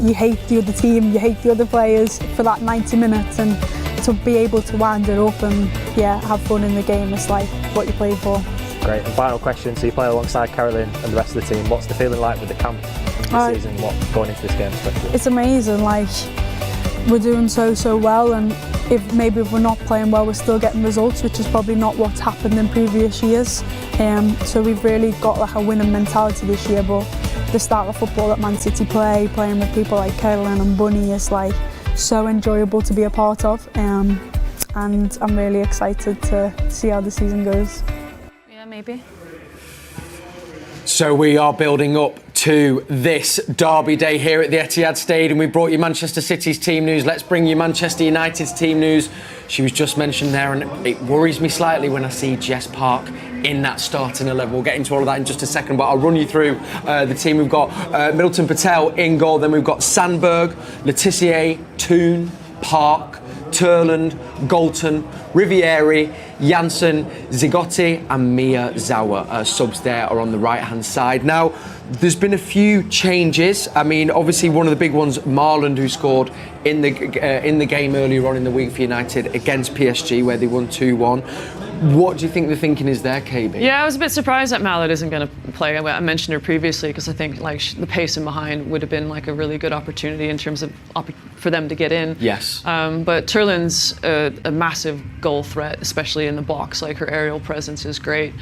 you hate the other team, you hate the other players for that 90 minutes, and to be able to wind it up and yeah, have fun in the game, it's like what you play for. Great. And final question, so you play alongside Carolyn and the rest of the team. What's the feeling like with the camp this season, going into this game especially? It's amazing, like we're doing so well, and if we're not playing well, we're still getting results, which is probably not what's happened in previous years. So we've really got like a winning mentality this year, but the style of football that Man City playing with people like Carolyn and Bunny is like so enjoyable to be a part of, and I'm really excited to see how the season goes. Yeah, maybe. So we are building up to this derby day here at the Etihad Stadium. We brought you Manchester City's team news. Let's bring you Manchester United's team news. She was just mentioned there, and it worries me slightly when I see Jess Park in that starting 11. We'll get into all of that in just a second, but I'll run you through the team. We've got Middleton Patel in goal, then we've got Sandberg, Letitia, Toon, Park, Turland, Galton, Rivieri, Janssen, Zigotti and Mia Zawa. Subs there are on the right-hand side. Now, there's been a few changes. I mean, obviously one of the big ones, Marland, who scored in the game earlier on in the week for United against PSG, where they won 2-1. What do you think the thinking is there, KB? Yeah, I was a bit surprised that Mallard isn't going to play. I mentioned her previously because I think like the pace in behind would have been like a really good opportunity in terms of for them to get in. Yes. But Turlin's a massive goal threat, especially in the box. Like her aerial presence is great.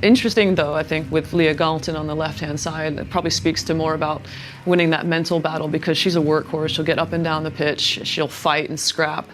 Interesting though, I think with Leah Galton on the left-hand side, it probably speaks to more about winning that mental battle, because she's a workhorse. She'll get up and down the pitch. She'll fight and scrap.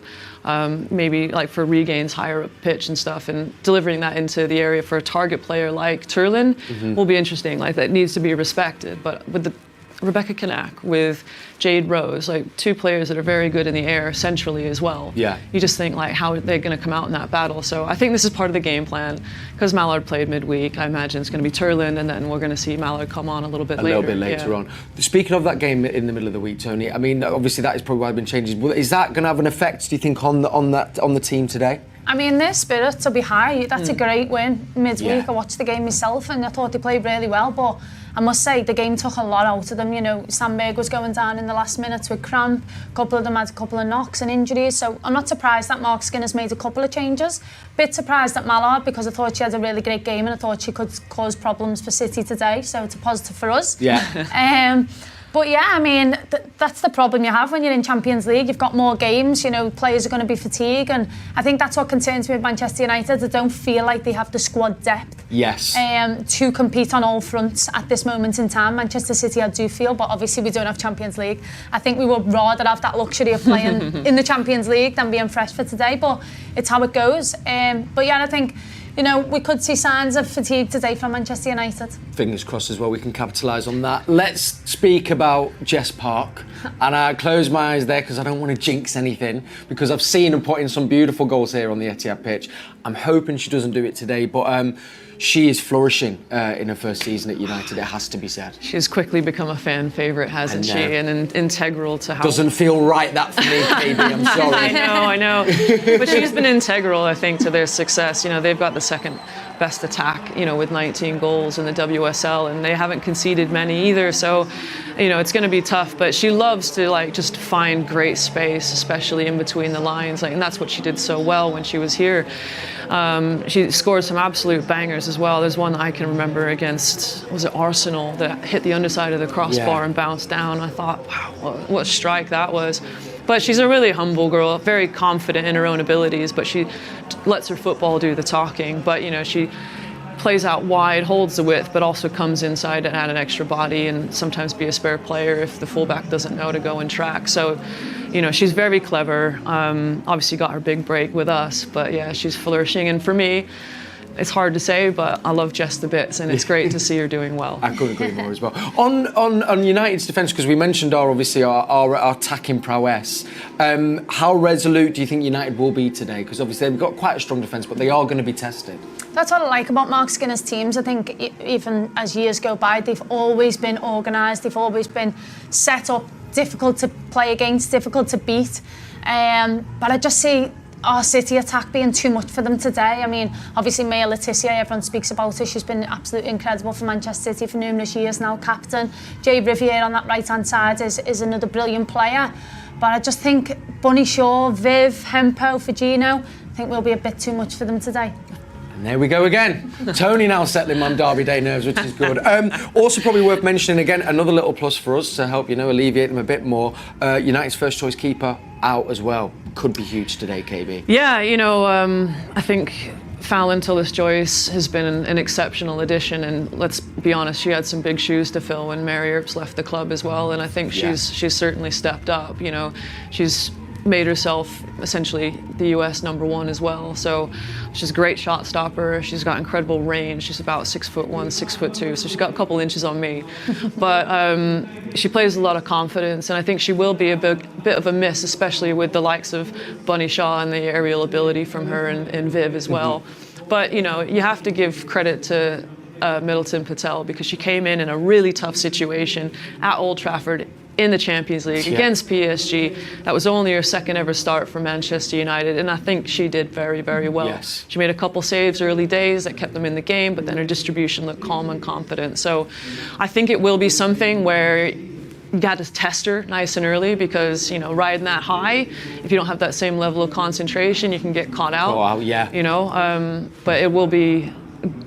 Maybe like for regains higher up pitch and stuff, and delivering that into the area for a target player like Turlin will be interesting. Like that needs to be respected. But with the Rebecca Kanak, with Jade Rose, like two players that are very good in the air centrally as well. Yeah. You just think like how are they going to come out in that battle? So I think this is part of the game plan, because Mallard played midweek. I imagine it's going to be Turlin, and then we're going to see Mallard come on a little bit later on. Speaking of that game in the middle of the week, Tony, I mean, obviously that is probably why I've been changing. Is that going to have an effect, do you think, on the team today? I mean, their spirits will be high. That's a great win midweek. Yeah. I watched the game myself and I thought they played really well, but I must say the game took a lot out of them. You know, Sandberg was going down in the last minutes with cramp. A couple of them had a couple of knocks and injuries, so I'm not surprised that Mark Skinner's made a couple of changes. Bit surprised at Mallard, because I thought she had a really great game and I thought she could cause problems for City today, so it's a positive for us. Yeah. But yeah, I mean, that's the problem you have when you're in Champions League. You've got more games, you know, players are going to be fatigued, and I think that's what concerns me with Manchester United. They don't feel like they have the squad depth to compete on all fronts at this moment in time. Manchester City, I do feel, but obviously we don't have Champions League. I think we would rather have that luxury of playing in the Champions League than being fresh for today, but it's how it goes. But yeah, I think, you know, we could see signs of fatigue today from Manchester United. Fingers crossed as well, we can capitalise on that. Let's speak about Jess Park. And I close my eyes there because I don't want to jinx anything, because I've seen her put in some beautiful goals here on the Etihad pitch. I'm hoping she doesn't do it today, but she is flourishing in her first season at United, it has to be said. She's quickly become a fan favourite, hasn't she? And integral to how... Doesn't feel right, that for me, KB, I'm sorry. I know. But she's been integral, I think, to their success. You know, they've got the second best attack, you know, with 19 goals in the WSL, and they haven't conceded many either. So it's going to be tough, but she loves to like just find great space, especially in between the lines. Like, and that's what she did so well when she was here. She scored some absolute bangers as well. There's one that I can remember against, was it Arsenal, that hit the underside of the crossbar and bounced down. I thought, wow, what a strike that was. But she's a really humble girl, very confident in her own abilities, but she lets her football do the talking. But, she plays out wide, holds the width, but also comes inside and add an extra body and sometimes be a spare player if the fullback doesn't know to go and track. So, she's very clever. Obviously got her big break with us, but yeah, she's flourishing. And for me, it's hard to say, but I love Jess to bits, and it's great to see her doing well. I couldn't agree more as well. On United's defence, because we mentioned our attacking prowess, how resolute do you think United will be today? Because obviously they've got quite a strong defence, but they are going to be tested. That's what I like about Mark Skinner's teams. I think even as years go by, they've always been organised, they've always been set up, difficult to play against, difficult to beat. But I just see our City attack being too much for them today. I mean, obviously Maya Letizia, everyone speaks about her. She's been absolutely incredible for Manchester City for numerous years now, captain. Jay Riviere on that right-hand side is another brilliant player. But I just think Bunny Shaw, Viv, Hempo, Fagino, I think will be a bit too much for them today. And there we go again. Toni now settling on Derby Day nerves, which is good. Also probably worth mentioning again, another little plus for us to help, alleviate them a bit more. United's first choice keeper out as well. Could be huge today, KB. Yeah, I think Fallon Tillis-Joyce has been an exceptional addition, and let's be honest, she had some big shoes to fill when Mary Earps left the club as well, and I think she's certainly stepped up. She's made herself essentially the US #1 as well. So she's a great shot stopper. She's got incredible range. She's about 6'1", 6'2", so she's got a couple inches on me. But she plays a lot of confidence, and I think she will be a bit of a miss, especially with the likes of Bunny Shaw and the aerial ability from her and Viv as well. But you have to give credit to Middleton Patel, because she came in a really tough situation at Old Trafford in the Champions League against PSG. That was only her second ever start for Manchester United, and I think she did very, very well. Yes. She made a couple saves early days that kept them in the game, but then her distribution looked calm and confident. So I think it will be something where you got to test her nice and early, because riding that high, if you don't have that same level of concentration, you can get caught out. Oh, yeah. But it will be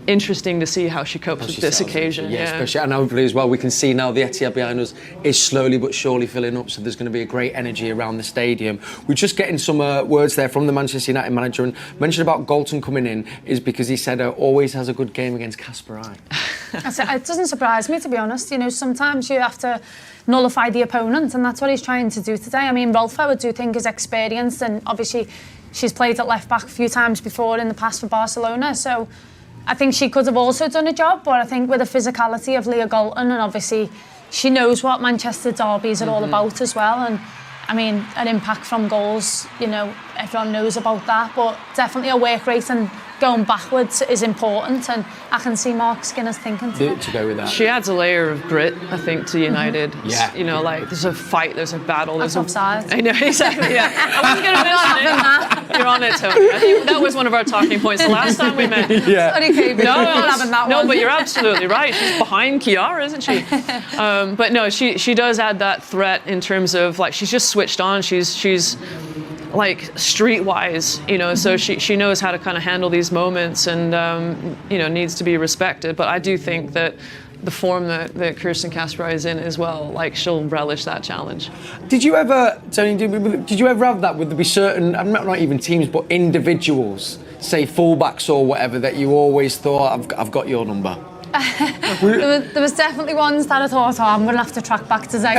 interesting to see how she copes with this occasion. Yeah, especially, and hopefully as well, we can see now the Etihad behind us is slowly but surely filling up, so there's going to be a great energy around the stadium. We're just getting some words there from the Manchester United manager, and mentioned about Galton coming in is because he said always has a good game against Casper Eye. It doesn't surprise me, to be honest. Sometimes you have to nullify the opponent, and that's what he's trying to do today. I mean, Rolfo, I do think, is experienced, and obviously she's played at left back a few times before in the past for Barcelona, so I think she could have also done a job, but I think with the physicality of Leah Galton, and obviously she knows what Manchester derbies are all about as well, and I mean, an impact from goals, everyone knows about that, but definitely a work rate and going backwards is important, and I can see Mark Skinner's thinking to go with that. She adds a layer of grit, I think, to United. Yeah. There's a fight, there's a battle. That's offside. I know, exactly, yeah. I wasn't going to mention it. You're on it, Toni. I think that was one of our talking points the last time we met. Yeah. Sorry, KB. No, but you're absolutely right. She's behind Kiara, isn't she? But no, she does add that threat in terms of, she's just switched on. She's streetwise, so she knows how to kind of handle these moments, and needs to be respected. But I do think that the form that Kirsten Casper is in as well, she'll relish that challenge. Did you ever, Toni, did you ever have that with be certain, not even teams, but individuals, say fullbacks or whatever, that you always thought, I've got your number? There was definitely ones that I thought, I'm going to have to track back today.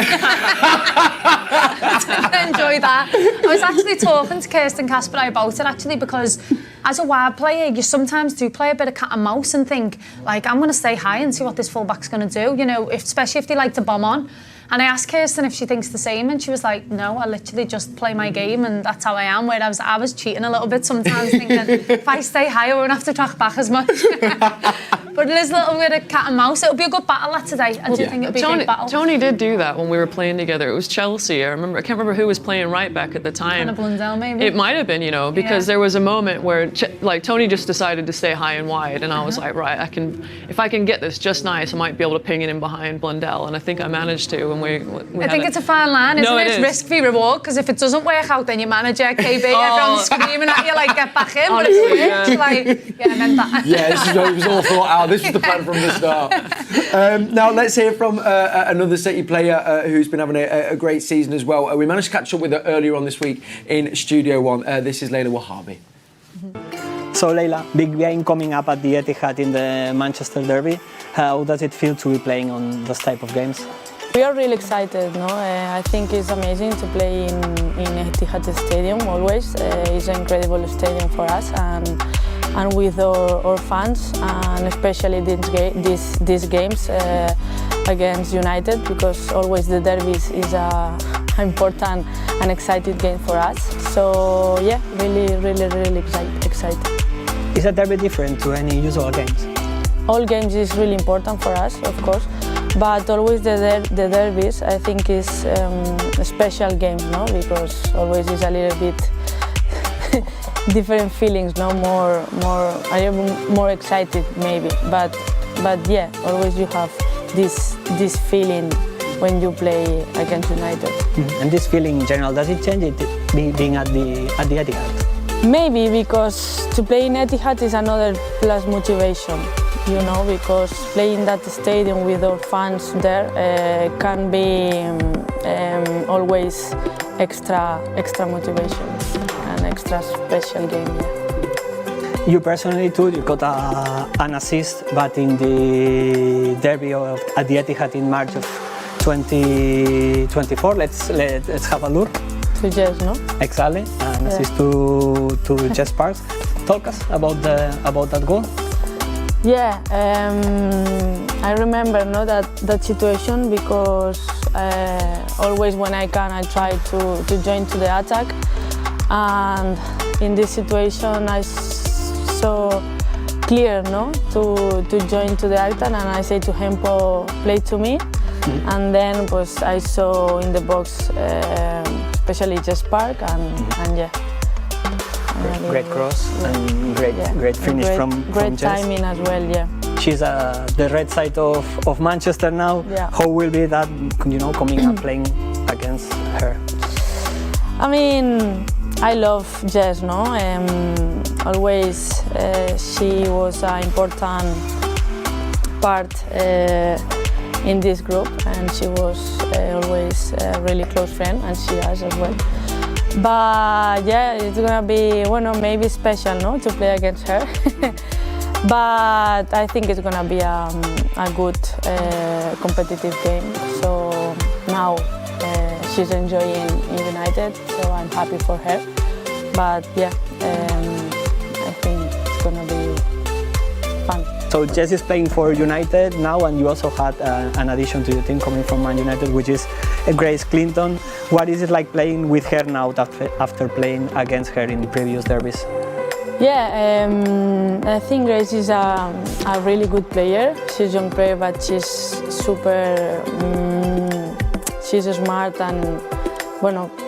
I enjoy that. I was actually talking to Kirsten Casper about it, actually, because as a wide player, you sometimes do play a bit of cat and mouse and think, I'm going to stay high and see what this fullback's going to do, especially if they like to bomb on. And I asked Kirsten if she thinks the same, and she was like, no, I literally just play my game, and that's how I am. Whereas I was cheating a little bit sometimes, thinking, if I stay high, I won't have to track back as much. But it is a little bit of cat and mouse. It'll be a good battle today. I do think it'll be a big battle. Toni did do that when we were playing together. It was Chelsea. I can't remember who was playing right back at the time. Kind of Blundell, maybe. It might have been, because there was a moment where Toni just decided to stay high and wide, and I was like, right, if I can get this just nice, I might be able to ping it in behind Blundell, and I think I managed to. And I think it's a fine line, isn't it? It's risk v reward, because if it doesn't work out, then your manager, KB, everyone's screaming at you like, get back in, but it's worked. Like, yeah, I meant that. Yeah, it was all thought out. This was the plan from the start. Now, let's hear from another City player who's been having a great season as well. We managed to catch up with her earlier on this week in Studio One. This is Leila Ouahabi. So Leila, big game coming up at the Etihad in the Manchester Derby. How does it feel to be playing on those type of games? We are really excited. No, I think it's amazing to play in Etihad Stadium always. It's an incredible stadium for us and with our fans, and especially these games against United, because always the derbies is a important and exciting game for us. So yeah, really excited. Is a derby different to any usual games? All games is really important for us, of course, but always the derbies I think is special games, no? Because always is a little bit different feelings, no? More excited maybe, but yeah, always you have this feeling when you play against United. And this feeling in general, does it change it being at the Etihad? Maybe, because to play in Etihad is another plus motivation, you know, because playing that stadium with our fans there can be always extra motivation, an extra special game. Yeah. You personally too, you got an assist, but in the derby at the Etihad in March of 2024. Let's have a look. To Jess, no? Exactly, and assist to Jess Park. Talk us about that goal. Yeah, I remember that situation, because always when I can, I try to join to the attack, and in this situation I saw clear, no, to join to the attack, and I say to Hemp, play to me, and then I saw in the box, especially Jess Park, and yeah. Great cross and great finish from great Jess. Timing as well, yeah. She's the red side of Manchester now. Yeah. How will be that, you know, coming up playing against her? I mean, I love Jess, no? Always she was an important part in this group, and she was always a really close friend, and she is as well. But yeah, it's gonna be, maybe special, no, to play against her. But I think it's gonna be a good competitive game. So now she's enjoying in United, so I'm happy for her. But yeah, I think it's gonna be fun. So Jess is playing for United now, and you also had an addition to your team coming from Man United, which is Grace Clinton. What is it like playing with her now after playing against her in previous derbies? Yeah, I think Grace is a really good player. She's a young player, but she's super, she's smart and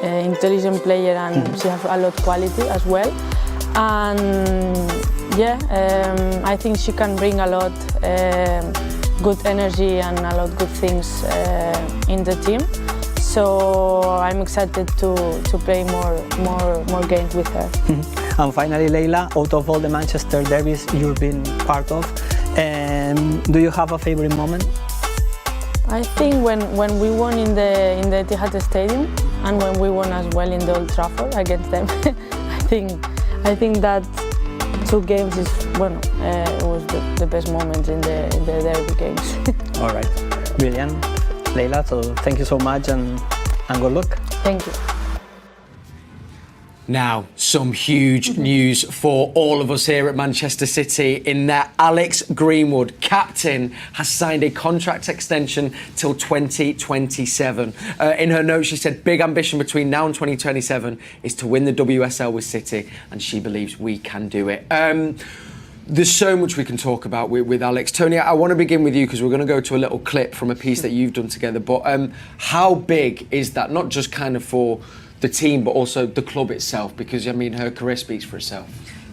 intelligent player, and she has a lot of quality as well. And yeah, I think she can bring a lot good energy and a lot of good things in the team. So I'm excited to play more games with her. And finally, Leila, out of all the Manchester derbies you've been part of, do you have a favorite moment? I think when we won in the Etihad Stadium, and when we won as well in the Old Trafford against them. I think that two games is it was the best moments in the derby games. All right, brilliant, Leila. So thank you so much, and good luck. Thank you. Now, some huge news for all of us here at Manchester City, in that Alex Greenwood, captain, has signed a contract extension till 2027. In her note, she said big ambition between now and 2027 is to win the WSL with City, and she believes we can do it. There's so much we can talk about with Alex. Toni, I want to begin with you, because we're going to go to a little clip from a piece that you've done together. But how big is that, not just kind of for the team, but also the club itself? Because, I mean, her career speaks for itself.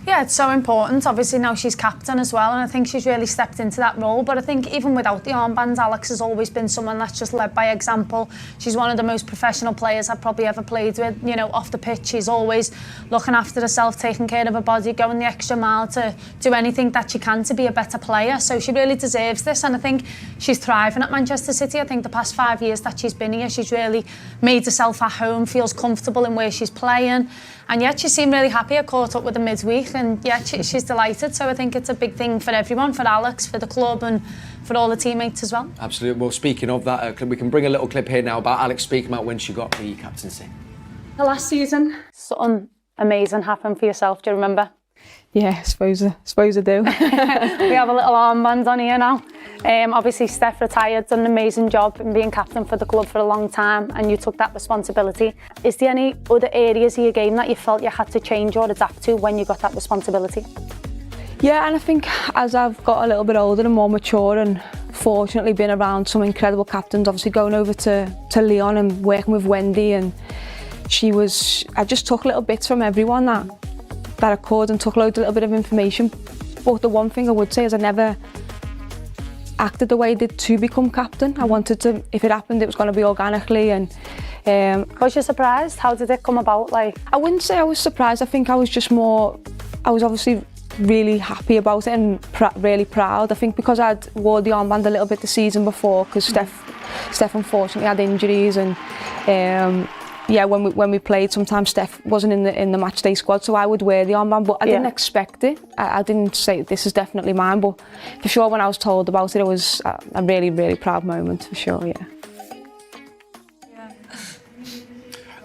Yeah, it's so important. Obviously now she's captain as well, and I think she's really stepped into that role. But I think even without the armband, Alex has always been someone that's just led by example. She's one of the most professional players I've probably ever played with, you know, off the pitch. She's always looking after herself, taking care of her body, going the extra mile to do anything that she can to be a better player. So she really deserves this, and I think she's thriving at Manchester City. I think the past 5 years that she's been here, she's really made herself at home, feels comfortable in where she's playing. And yet she seemed really happy. I caught up with her midweek, and yet she's delighted. So I think it's a big thing for everyone, for Alex, for the club, and for all the teammates as well. Absolutely. Well, speaking of that, we can bring a little clip here now about Alex speaking about when she got the captaincy. The last season, something amazing happened for yourself. Do you remember? Yeah, I suppose I do. We have a little armband on here now. Obviously, Steph retired, done an amazing job in being captain for the club for a long time, and you took that responsibility. Is there any other areas of your game that you felt you had to change or adapt to when you got that responsibility? Yeah, and I think as I've got a little bit older and more mature, and fortunately been around some incredible captains, obviously going over to Lyon and working with Wendy, and I just took little bits from everyone that I could, and took a little bit of information. But the one thing I would say is I never acted the way I did to become captain. I wanted to, if it happened, it was going to be organically. And was you surprised? How did it come about? Like, I wouldn't say I was surprised. I think I was just more, I was obviously really happy about it and really proud. I think because I'd wore the armband a little bit the season before, because Steph unfortunately had injuries, and yeah, when we played, sometimes Steph wasn't in the match day squad, so I would wear the armband, but I didn't expect it. I didn't say this is definitely mine, but for sure when I was told about it, it was a really, really proud moment, for sure, yeah.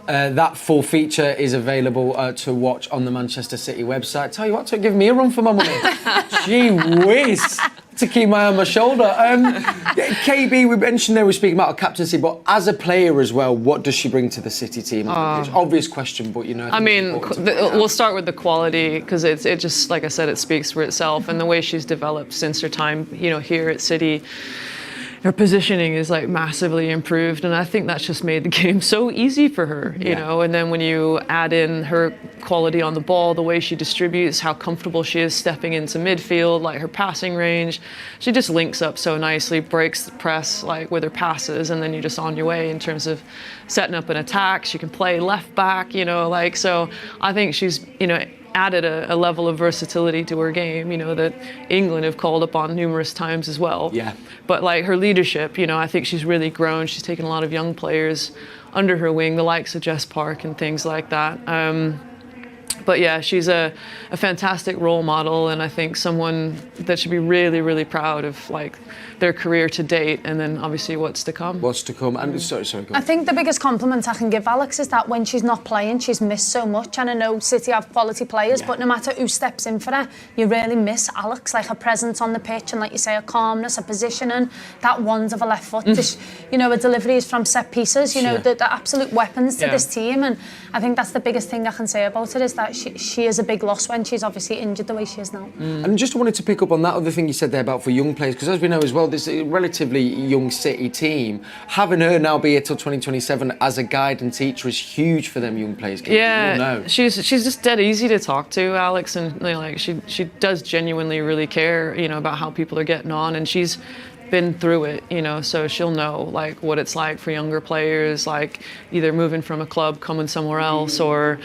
That full feature is available to watch on the Manchester City website. Tell you what, to give me a run for my money. Gee whiz, to keep my eye on my shoulder. KB, we mentioned there, we're speaking about her captaincy, but as a player as well, what does she bring to the City team? Obvious question, but you know. I mean, we'll start with the quality, because it just, like I said, it speaks for itself, and the way she's developed since her time, you know, here at City. Her positioning is like massively improved, and I think that's just made the game so easy for her, you know. And then when you add in her quality on the ball, the way she distributes, how comfortable she is stepping into midfield, like her passing range, she just links up so nicely, breaks the press like with her passes, and then you're just on your way in terms of setting up an attack. She can play left back, you know, like, so I think she's, you know, added a level of versatility to her game, you know, that England have called upon numerous times as well. Yeah. But like her leadership, you know, I think she's really grown. She's taken a lot of young players under her wing, the likes of Jess Park and things like that. But yeah, she's a fantastic role model, and I think someone that should be really, really proud of like their career to date, and then obviously what's to come. What's to come. And sorry, go on. I think the biggest compliment I can give Alex is that when she's not playing, she's missed so much. And I know City have quality players, but no matter who steps in for her, you really miss Alex, like her presence on the pitch, and like you say, her calmness, her positioning, that wand of a left foot. You know, her deliveries from set pieces, you know, the absolute weapons to this team. And I think that's the biggest thing I can say about it, is that she is a big loss when she's obviously injured the way she is now. And just wanted to pick up on that other thing you said there about for young players, because as we know as well, this is a relatively young City team. Having her now be here till 2027 as a guide and teacher is huge for them young players. Yeah, she's just dead easy to talk to, Alex, and you know, like she does genuinely really care, you know, about how people are getting on, and she's been through it, you know, so she'll know like what it's like for younger players, like either moving from a club, coming somewhere else, or,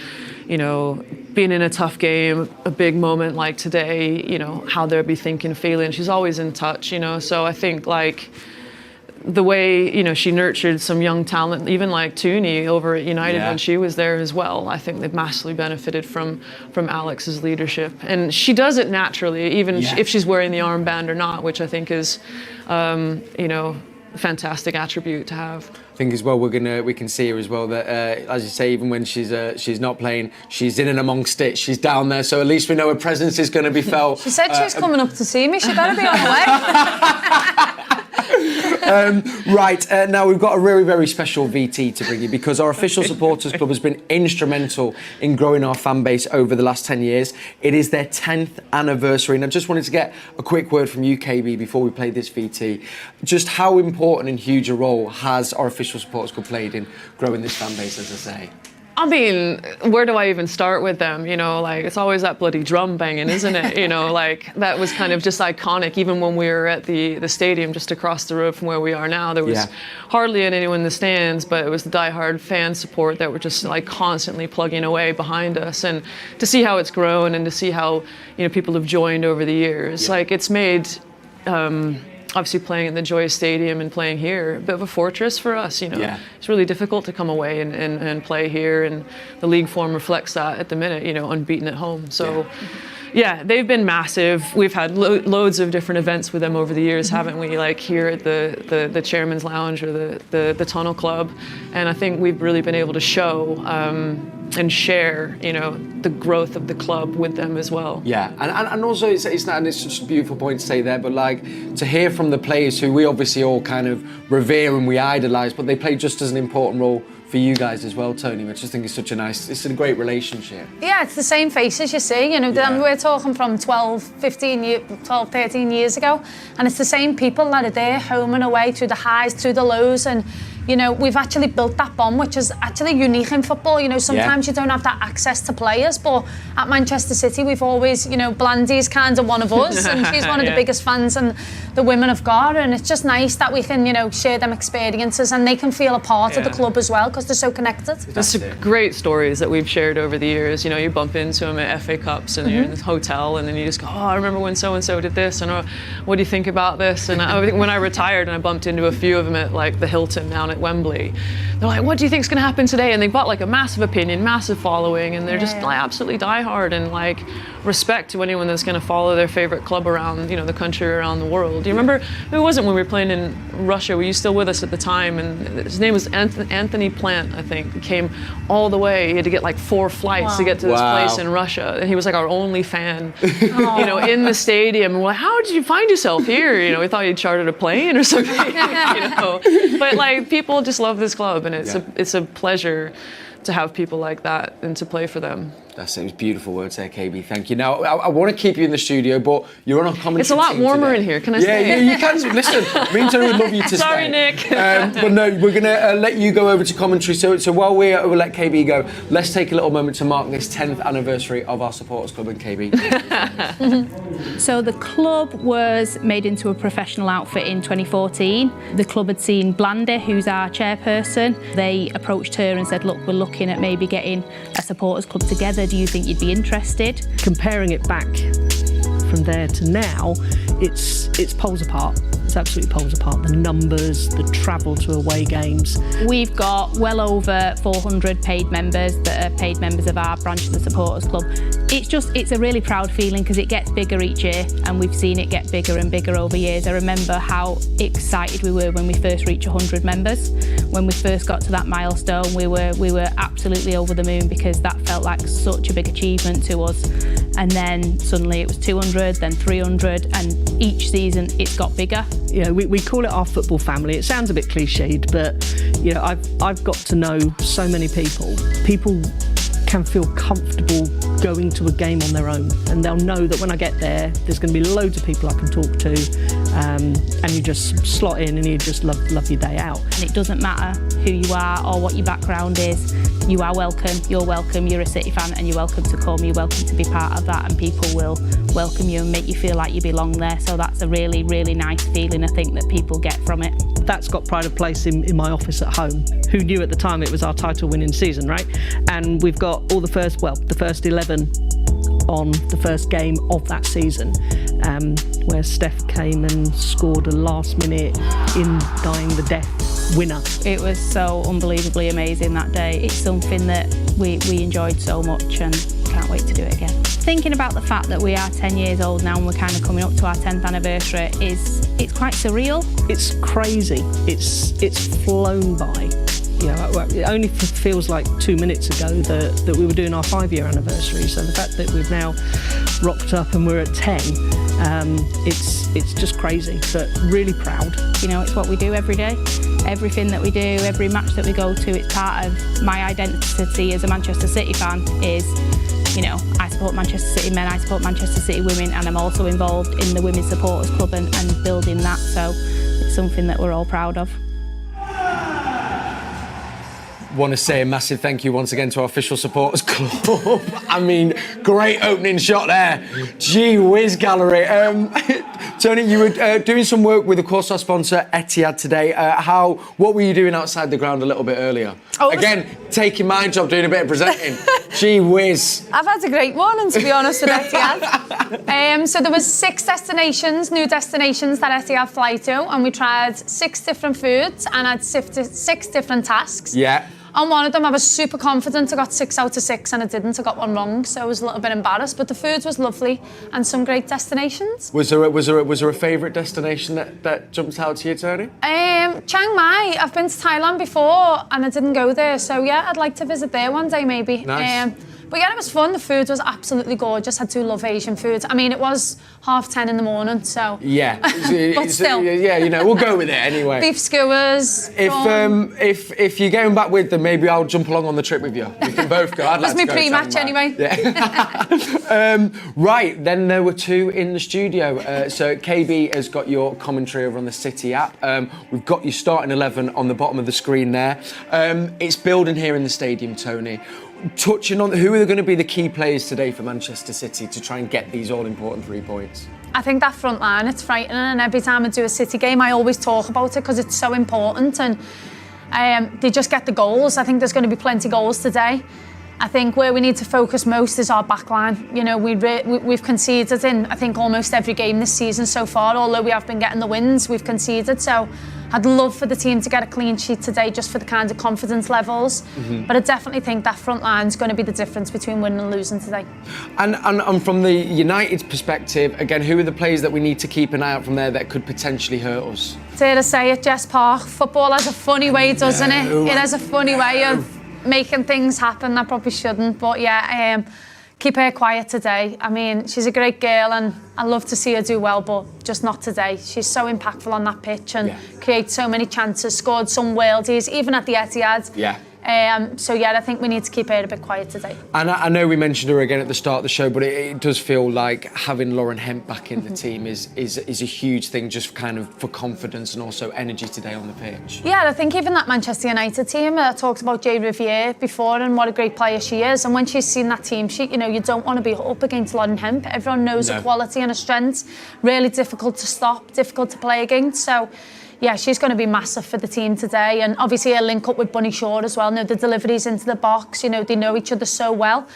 you know, being in a tough game, a big moment like today, you know, how they'll be thinking, feeling. She's always in touch, you know, so I think like the way, you know, she nurtured some young talent, even like Toni over at United when she was there as well. I think they've massively benefited from Alex's leadership, and she does it naturally, even if she's wearing the armband or not, which I think is, you know, a fantastic attribute to have. I think as well we can see her as well that as you say, even when she's not playing, she's in and amongst it, she's down there, so at least we know her presence is going to be felt. She said she was coming up to see me. She got to be on the way. Now we've got a very, very special VT to bring you, because our official supporters club has been instrumental in growing our fan base over the last 10 years. It is their 10th anniversary, and I just wanted to get a quick word from you, KB, before we play this VT. Just how important and huge a role has our official supporters club played in growing this fan base, as I say? I mean, where do I even start with them? You know, like, it's always that bloody drum banging, isn't it? You know, like, that was kind of just iconic. Even when we were at the stadium just across the road from where we are now, there was hardly anyone in the stands, but it was the diehard fan support that were just like constantly plugging away behind us. And to see how it's grown and to see how, you know, people have joined over the years, like, it's made obviously playing in the Joyous Stadium and playing here, a bit of a fortress for us, you know. Yeah. It's really difficult to come away and play here, and the league form reflects that at the minute, you know, unbeaten at home. So, yeah, they've been massive. We've had loads of different events with them over the years, haven't we? Like here at the Chairman's Lounge or the Tunnel Club. And I think we've really been able to show and share, you know, the growth of the club with them as well. Yeah, and also it's not, and it's such a beautiful point to say there, but like to hear from the players who we obviously all kind of revere and we idolise, but they play just as an important role for you guys as well, Toni, which I think is it's a great relationship. Yeah, it's the same faces you see, you know, we're talking from 12, 13 years ago, and it's the same people that are there home and away through the highs, through the lows, and you know, we've actually built that bond, which is actually unique in football. You know, sometimes you don't have that access to players, but at Manchester City, we've always, you know, Blandy's kind of one of us, and she's one of the biggest fans and the women have got, and it's just nice that we can, you know, share them experiences and they can feel a part of the club as well because they're so connected. There's great stories that we've shared over the years. You know, you bump into them at FA Cups and you're in the hotel, and then you just go, oh, I remember when so-and-so did this, and oh, what do you think about this? And I think when I retired and I bumped into a few of them at like the Hilton down at Wembley, they're like, what do you think's going to happen today? And they've got like a massive opinion, massive following, and they're just like absolutely diehard and like respect to anyone that's going to follow their favorite club around, you know, the country, around the world. Do you remember who was it when we were playing in Russia? Were you still with us at the time? And his name was Anthony Plant, I think. He came all the way. He had to get like 4 flights to get to this place in Russia, and he was like our only fan, you know, in the stadium. And we're like, how did you find yourself here? You know, we thought you'd chartered a plane or something, you know. But like, people just love this club, and it's a pleasure to have people like that and to play for them. That's it. It was beautiful words there, KB. Thank you. Now, I want to keep you in the studio, but you're on a commentary. It's a lot warmer today. in here. Can I stay? Yeah, you can. Listen, me and Toni would love you to Sorry, stay. Nick. But no, we're going to let you go over to commentary. So while we'll let KB go, let's take a little moment to mark this 10th anniversary of our supporters club and KB. So the club was made into a professional outfit in 2014. The club had seen Blandy, who's our chairperson. They approached her and said, look, we're looking at maybe getting a supporters club together. Do you think you'd be interested? Comparing it back from there to now, it's poles apart. It's absolutely poles apart. The numbers, the travel to away games. We've got well over 400 paid members that are paid members of our branch of the supporters club. It's a really proud feeling because it gets bigger each year, and we've seen it get bigger and bigger over years. I remember how excited we were when we first reached 100 members. When we first got to that milestone, we were absolutely over the moon because that felt like such a big achievement to us. And then suddenly it was 200, then 300, and each season it's got bigger. You know, we call it our football family. It sounds a bit cliched, but you know, I've got to know so many people. People can feel comfortable going to a game on their own, and they'll know that when I get there's going to be loads of people I can talk to, and you just slot in and you just love your day out. And it doesn't matter who you are or what your background is. You are welcome, you're a City fan, and you're welcome to come, you're welcome to be part of that, and people will welcome you and make you feel like you belong there. So that's a really, really nice feeling, I think, that people get from it. That's got pride of place in my office at home. Who knew at the time it was our title winning season, right? And we've got all the first 11 on the first game of that season, where Steph came and scored a last minute in dying the death winner. It was so unbelievably amazing that day. It's something that we enjoyed so much and can't wait to do it again. Thinking about the fact that we are 10 years old now and we're kind of coming up to our 10th anniversary it's quite surreal. It's crazy. It's flown by. You know, it only feels like 2 minutes ago that we were doing our 5-year anniversary. So the fact that we've now rocked up and we're at 10, it's just crazy, but really proud. You know, it's what we do every day. Everything that we do, every match that we go to, it's part of my identity as a Manchester City fan is, you know, I support Manchester City men, I support Manchester City women, and I'm also involved in the Women's Supporters Club and building that. So it's something that we're all proud of. want to say a massive thank you once again to our official supporters club. I mean, great opening shot there. Gee whiz, gallery. Toni, you were doing some work with, of course, our sponsor Etihad today. What were you doing outside the ground a little bit earlier? Again, taking my job, doing a bit of presenting. Gee whiz. I've had a great morning, to be honest, with Etihad. So there was 6 destinations, new destinations that Etihad fly to, and we tried 6 different foods and had 6 different tasks. Yeah. On one of them, I was super confident. I got 6 out of 6, and I didn't. I got one wrong, so I was a little bit embarrassed. But the food was lovely, and some great destinations. Was there a favourite destination that jumped out to you, Toni? Chiang Mai. I've been to Thailand before, and I didn't go there. So yeah, I'd like to visit there one day, maybe. Nice. But yeah, it was fun. The food was absolutely gorgeous. I do love Asian food. I mean, it was 10:30 in the morning, so... Yeah. But still. Yeah, you know, we'll go with it anyway. Beef skewers. If you're going back with them, maybe I'll jump along on the trip with you. We can both go. I'd like to go. It was my pre-match anyway. Yeah. Right, then there were 2 in the studio. So KB has got your commentary over on the City app. We've got your starting 11 on the bottom of the screen there. It's building here in the stadium, Toni. Touching on who are going to be the key players today for Manchester City to try and get these all-important 3 points? I think that front line, it's frightening, and every time I do a City game, I always talk about it because it's so important, and they just get the goals. I think there's going to be plenty of goals today. I think where we need to focus most is our back line. You know, we've conceded in, I think, almost every game this season so far, although we have been getting the wins, we've conceded. So I'd love for the team to get a clean sheet today just for the kind of confidence levels. But I definitely think that front line's going to be the difference between winning and losing today. And from the United's perspective, again, who are the players that we need to keep an eye out from there that could potentially hurt us? Dare I say it, Jess Park. Football has a funny way, doesn't it? It has a funny way of making things happen that probably shouldn't. But yeah, keep her quiet today. I mean, she's a great girl and I love to see her do well, but just not today. She's so impactful on that pitch and creates so many chances, scored some worldies, even at the Etihad. Yeah. So yeah, I think we need to keep her a bit quiet today. And I know we mentioned her again at the start of the show, but it does feel like having Lauren Hemp back in the team is a huge thing, just kind of for confidence and also energy today on the pitch. Yeah, I think even that Manchester United team, I talked about Jay Riviere before and what a great player she is. And when she's seen that team sheet, you know, you don't want to be up against Lauren Hemp. Everyone knows her quality and her strengths. Really difficult to stop, difficult to play against. So yeah, she's going to be massive for the team today. And obviously her link up with Bunny Shaw as well. You know, the deliveries into the box, you know, they know each other so well.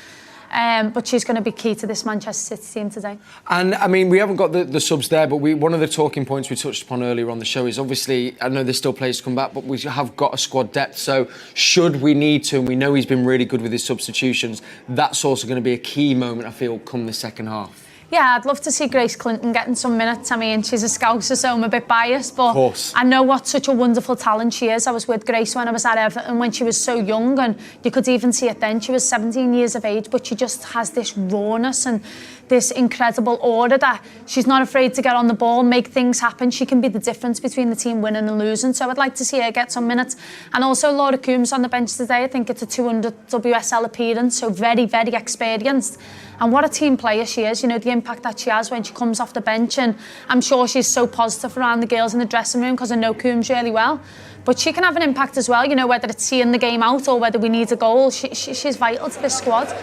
But she's going to be key to this Manchester City team today. And I mean, we haven't got the subs there, but one of the talking points we touched upon earlier on the show is obviously, I know there's still players to come back, but we have got a squad depth. So should we need to, and we know he's been really good with his substitutions, that's also going to be a key moment, I feel, come the second half. Yeah, I'd love to see Grace Clinton getting some minutes. I mean, she's a Scouser, so I'm a bit biased, but I know what such a wonderful talent she is. I was with Grace when I was at Everton when she was so young, and you could even see it then. She was 17 years of age, but she just has this rawness and this incredible aura that she's not afraid to get on the ball, make things happen. She can be the difference between the team winning and losing. So I'd like to see her get some minutes. And also Laura Coombs on the bench today. I think it's a 200 WSL appearance, so very, very experienced. And what a team player she is, you know, the impact that she has when she comes off the bench. And I'm sure she's so positive around the girls in the dressing room because I know Coombs really well. But she can have an impact as well, you know, whether it's seeing the game out or whether we need a goal. She's vital to this squad.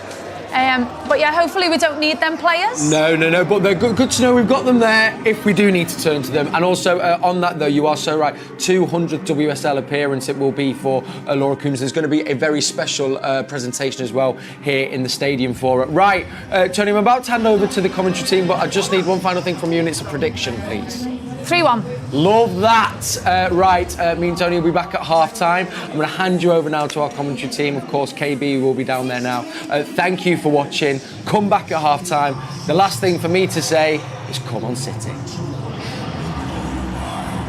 But yeah, hopefully we don't need them players. No, but they're good to know we've got them there if we do need to turn to them. And also on that though, you are so right, 200 WSL appearance it will be for Laura Coombs. There's going to be a very special presentation as well here in the stadium for it. Right, Toni, I'm about to hand over to the commentary team, but I just need one final thing from you, and it's a prediction, please. 3-1. Love that. Right, me and Toni will be back at half-time. I'm going to hand you over now to our commentary team. Of course, KB will be down there now. Thank you for watching. Come back at half-time. The last thing for me to say is come on, City.